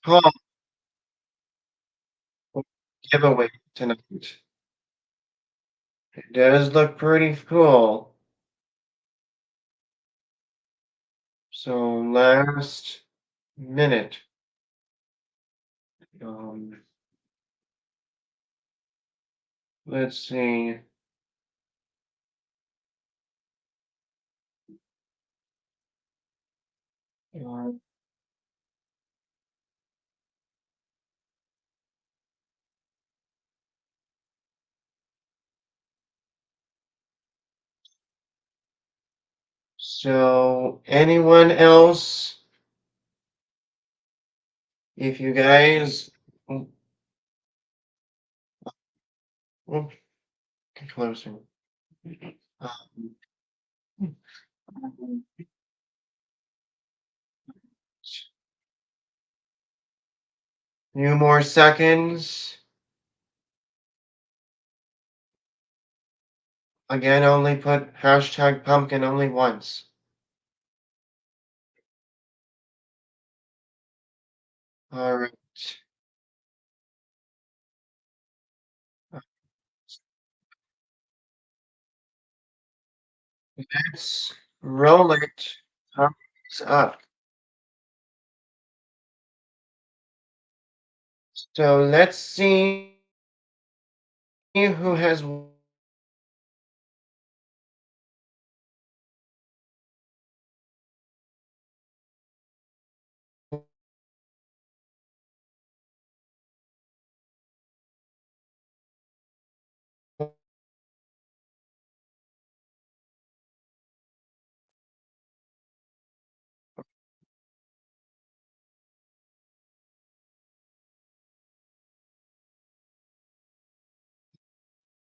Oh, giveaway tonight. It does look pretty cool. So last minute. Um, let's see. Uh, So, anyone else? If you guys, oh, oh, get closer. Um, few more seconds. Again, only put hashtag pumpkin only once. All right. Let's roll it. Thumbs up. So let's see who has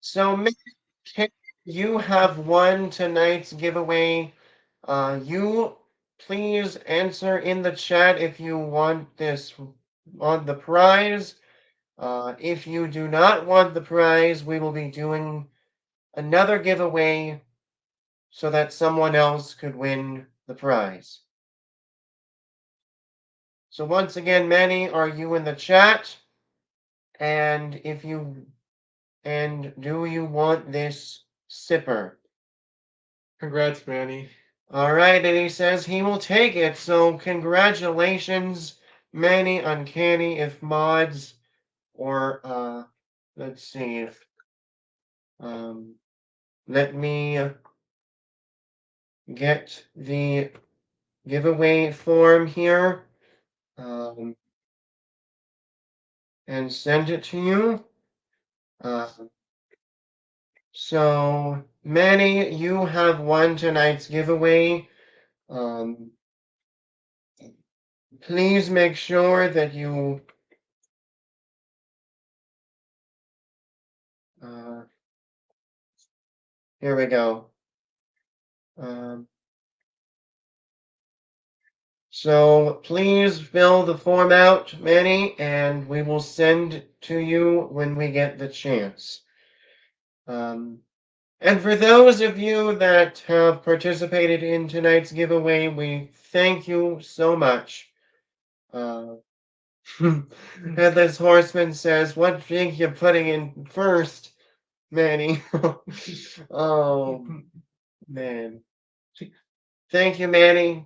so Mick, you have won tonight's giveaway. You please answer in the chat if you want this on the prize. If you do not want the prize, we will be doing another giveaway so that someone else could win the prize. So once again, Manny, are you in the chat? And if you and do you want this sipper? Congrats, Manny. All right, and he says he will take it. So congratulations, Manny Uncanny. If mods or let's see if um, let me get the giveaway form here um, and send it to you. Uh, so Manny, you have won tonight's giveaway. Um, please make sure that you uh, here we go. Um, so please fill the form out, Manny, and we will send it to you when we get the chance. Um, and for those of you that have participated in tonight's giveaway, we thank you so much. Uh, Headless Horseman says, "What drink you putting in first, Manny?" Oh man, thank you, Manny.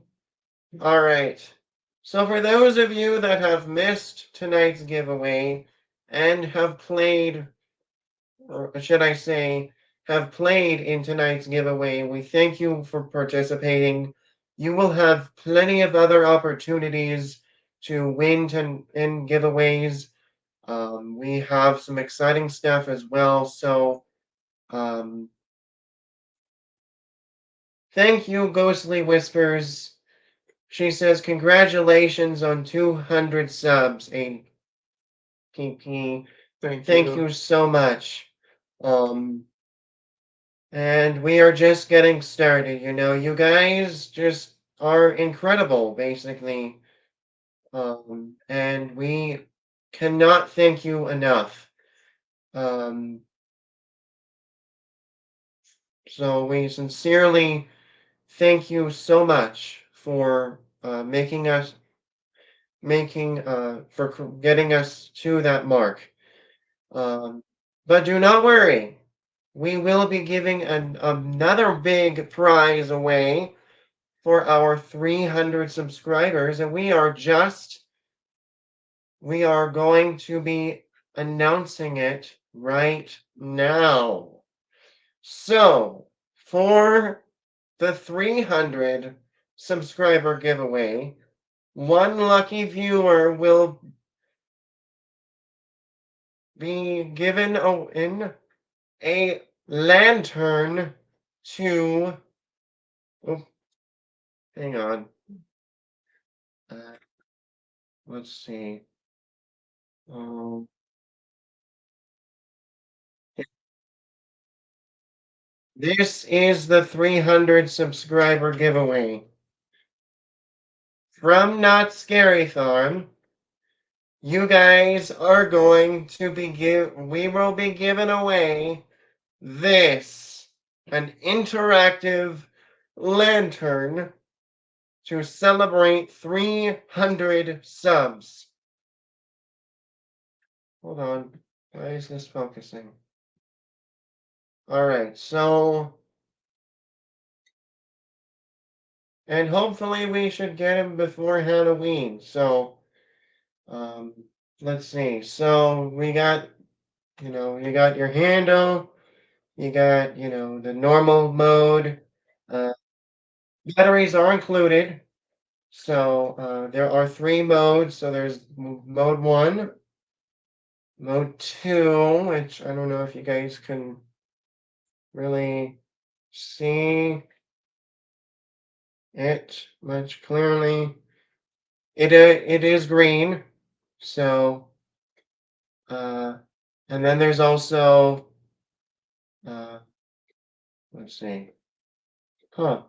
All right. So for those of you that have missed tonight's giveaway and have played, or should I say, have played in tonight's giveaway, we thank you for participating. You will have plenty of other opportunities to win in giveaways. We have some exciting stuff as well. So um, thank you, Ghostly Whispers. She says, congratulations on 200 subs, APP. Thank Thank you. you so much. Um, and we are just getting started. You know, you guys just are incredible, basically. And we cannot thank you enough. Um, so we sincerely thank you so much for getting us to that mark. Um, but do not worry. We will be giving another big prize away for our 300 subscribers, and we are going to be announcing it right now. So, for the 300 subscriber giveaway, one lucky viewer will be given a lantern to. Oh, hang on. Uh, let's see. Um, this is the 300 subscriber giveaway from Not Scary Farm. You guys are going to we will be giving away this, an interactive lantern to celebrate 300 subs. Hold on. Why is this focusing? All right, so, and hopefully we should get him before Halloween. So, um, let's see. So we got, you got your handle, you got, the normal mode. Uh, Batteries are included. So there are three modes. So there's mode one, mode two, which I don't know if you guys can really see it much clearly. It is green. So uh, and then there's also uh, let's see. Huh.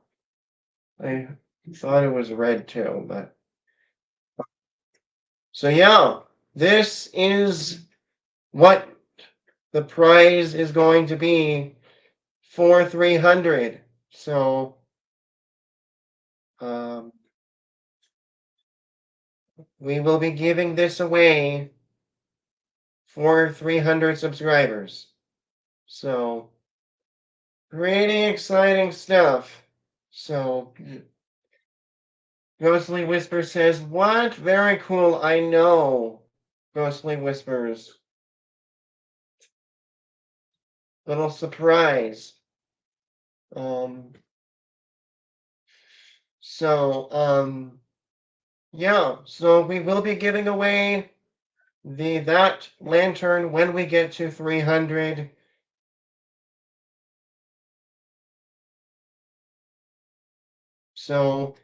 I thought it was red too, but so yeah, this is what the prize is going to be for 300. So um, we will be giving this away for 300 subscribers. So pretty exciting stuff. So Ghostly Whisper says, "What? Very cool. I know." Ghostly Whispers. Little surprise. Um, so yeah, so we will be giving away that lantern when we get to 300. So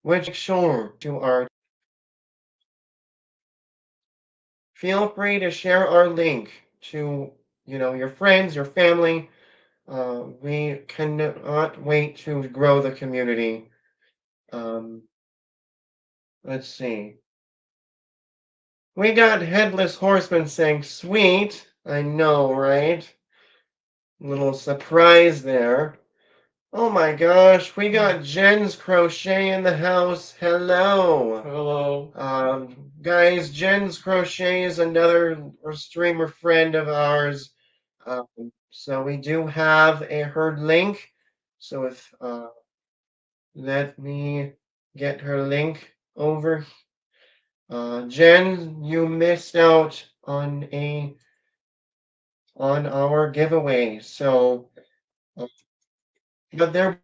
which sure to our feel free to share our link to your friends, your family. We cannot wait to grow the community. Um, let's see. We got Headless Horseman saying, "Sweet." I know, right? Little surprise there. Oh my gosh, we got Jen's Crochet in the house. Hello. Hello. Guys, Jen's Crochet is another streamer friend of ours. So we do have her link. So if let me get her link over. Jen, you missed out on our giveaway. So, uh, but there,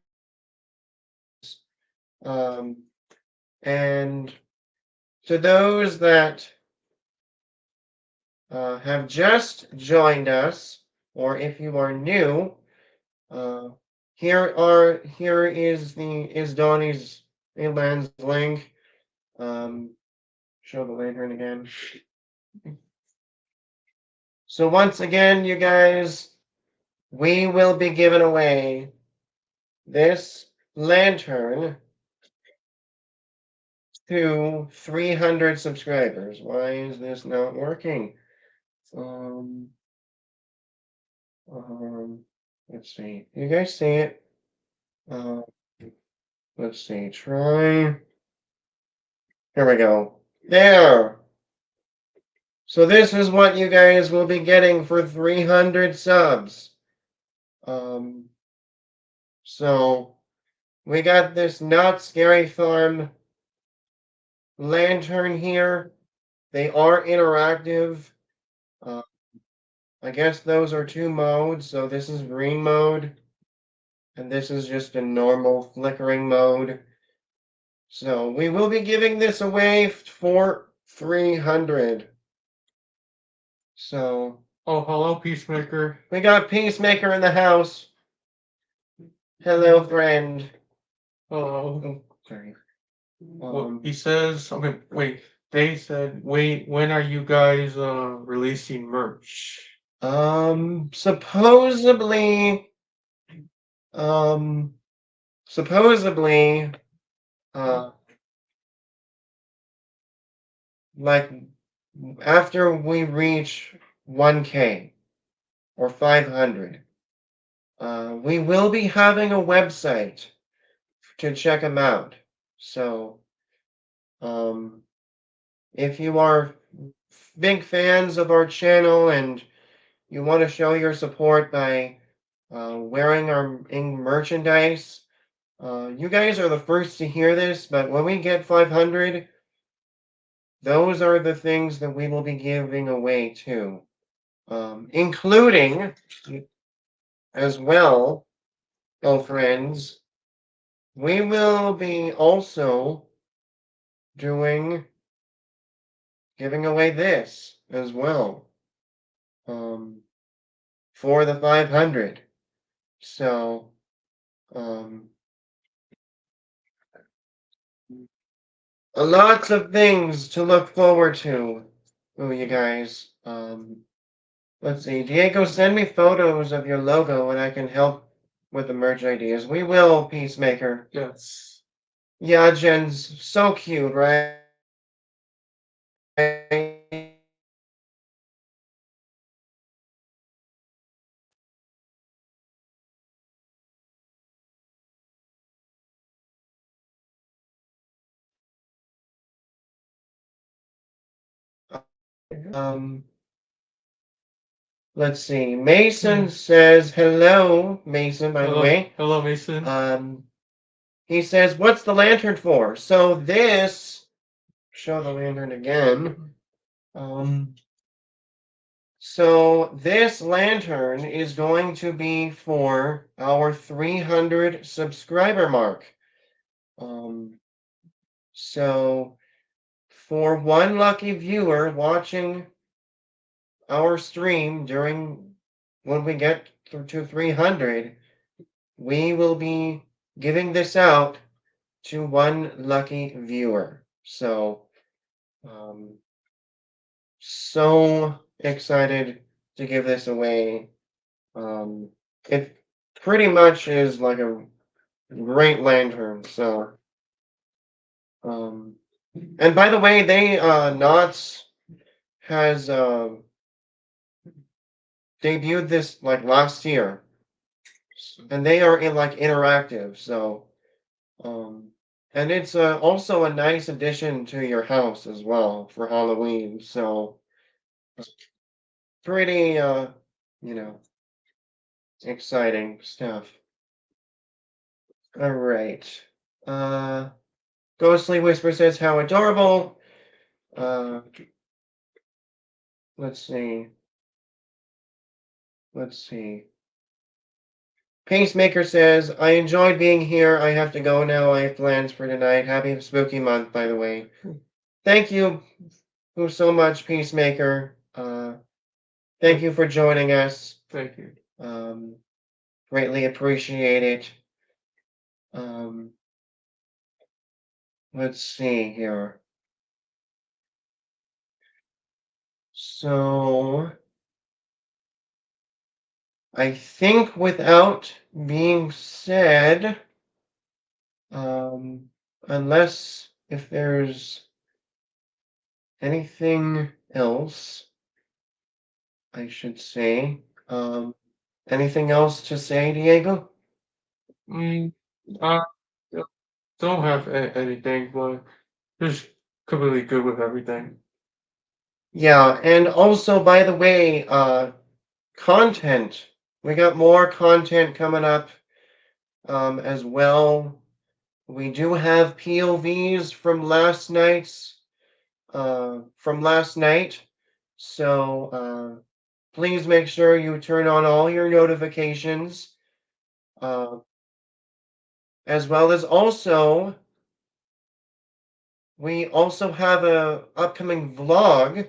um, and to those that have just joined us, or if you are new, uh, here is Donnie's Elan's link. Show the lantern again. So once again, you guys, we will be giving away this lantern to 300 subscribers. Why is this not working? Um, um, let's see. You guys see it? Uh, let's see. Try. Here we go. There. So this is what you guys will be getting for 300 subs. Um, so we got this Not Scary Farm lantern here. They are interactive. Uh, I guess those are two modes. So this is green mode, and this is just a normal flickering mode. So we will be giving this away for 300. So Oh, hello, Peacemaker. we got Peacemaker in the house. Hello, friend. Hello. Oh, sorry. Well, he says, I mean, wait, they said, wait, when are you guys releasing merch? Supposedly, um, supposedly, uh, like after we reach 1K or 500, we will be having a website to check them out. So, um, if you are big fans of our channel and you want to show your support by wearing our merchandise, you guys are the first to hear this, but when we get 500, those are the things that we will be giving away too, including as well, oh friends, we will be also doing giving away this as well, um, for the 500. So, um, lots of things to look forward to, oh, you guys. Let's see. Diego, send me photos of your logo and I can help with the merch ideas. We will, Peacemaker. Yes. Yeah, Jen's so cute, right? Um, let's see. Mason says hello, Mason, by the Hello, way. hello, Mason. He says, what's the lantern for? So this, show the lantern again. Um, so this lantern is going to be for our 300 subscriber mark. Um, so for one lucky viewer watching our stream during when we get to 300, we will be giving this out to one lucky viewer. So, um, so excited to give this away. It pretty much is like a great lantern. So, um, and by the way, they Knott's has debuted this like last year, and they are in like interactive. So, um, and it's also a nice addition to your house as well for Halloween. So, pretty you know, exciting stuff. All right. Uh, Ghostly Whisper says how adorable. Uh, let's see. Let's see. Pacemaker says, I enjoyed being here. I have to go now. I have plans for tonight. Happy spooky month, by the way. Thank you so much, Peacemaker. Thank you for joining us. Thank you. Um, Greatly appreciate it. Um, let's see here. So, I think without being said, um, unless if there's anything else, I should say. Anything else to say, Diego? Mm, I don't have anything, but just completely good with everything. Yeah, and also, by the way, content. We got more content coming up as well. We do have POVs from last night. So please make sure you turn on all your notifications, uh, as well as also we also have a upcoming vlog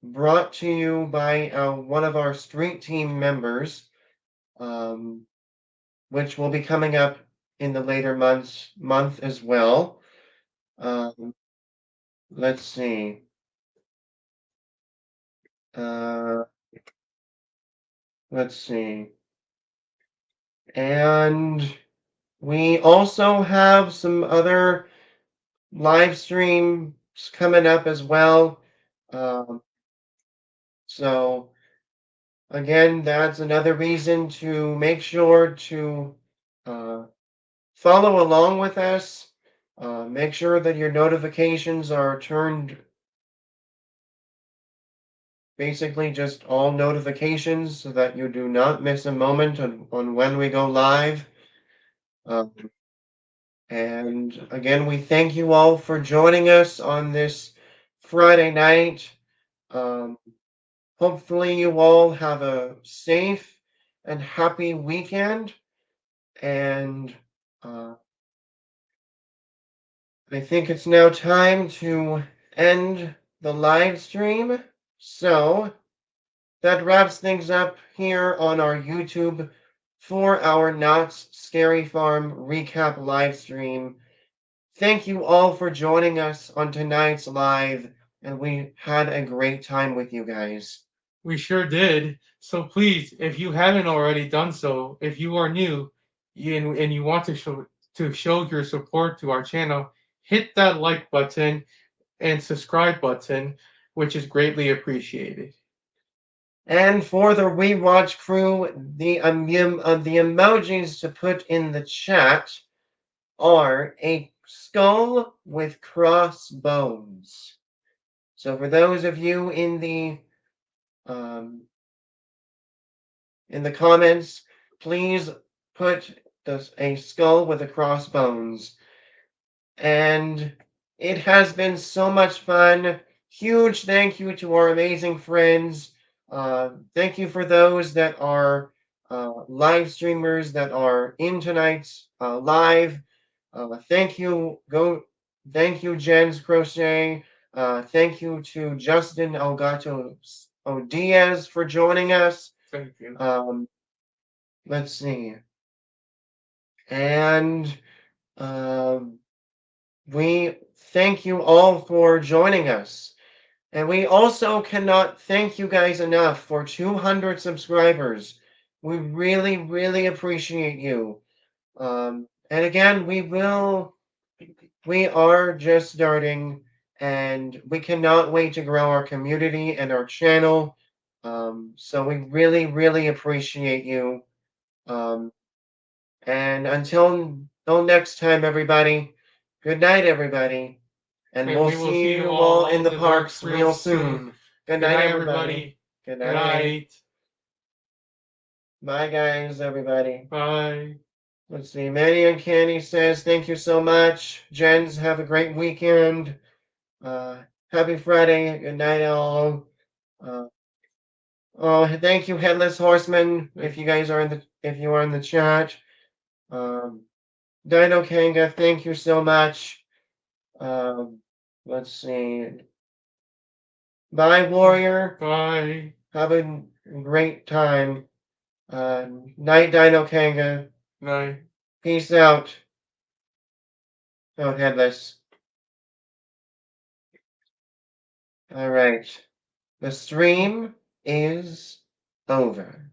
brought to you by one of our street team members, um, which will be coming up in the later month as well. Um, let's see. Uh, let's see. And we also have some other live streams coming up as well. Um, so again, that's another reason to make sure to uh, follow along with us. Make sure that your notifications are turned, basically just all notifications, so that you do not miss a moment on when we go live. Um, and again, we thank you all for joining us on this Friday night. Um, Hopefully, you all have a safe and happy weekend. And uh, I think it's now time to end the live stream. So that wraps things up here on our YouTube for our Knott's Scary Farm recap live stream. Thank you all for joining us on tonight's live, and we had a great time with you guys. We sure did. So please, if you haven't already done so, if you are new and you want to show your support to our channel, hit that like button and subscribe button, which is greatly appreciated. And for the rewatch crew, the emojis to put in the chat are a skull with crossbones. So for those of you um, in the comments, please put a skull with a crossbones. And it has been so much fun. Huge thank you to our amazing friends. Thank you for those that are live streamers that are in tonight's live. Thank you, Thank you, Jens Crochet. Thank you to Justin Elgato Diaz for joining us. Thank you. Let's see, and um, we thank you all for joining us. And we also cannot thank you guys enough for 200 subscribers. We really, really appreciate you. And again, we are just starting, and we cannot wait to grow our community and our channel. So we really, really appreciate you. Um, and until next time, everybody, good night, everybody. And And we'll we will see see you you all all in in the the parks parks real real soon. soon. Good Good night, night, everybody. everybody. Good Good night. night. Bye, guys, everybody. Bye. Let's see. Manny and Candy says, thank you so much. Jens, have a great weekend. Happy Friday. Good night, all. Uh, oh, thank you, Headless Horseman, if you are in the chat. Um, Dino Kanga, thank you so much. Um, let's see. Bye, Warrior. Bye. Have a great time. Night, Dino Kanga. Night. Peace out. Oh, Headless. All right. The stream is over.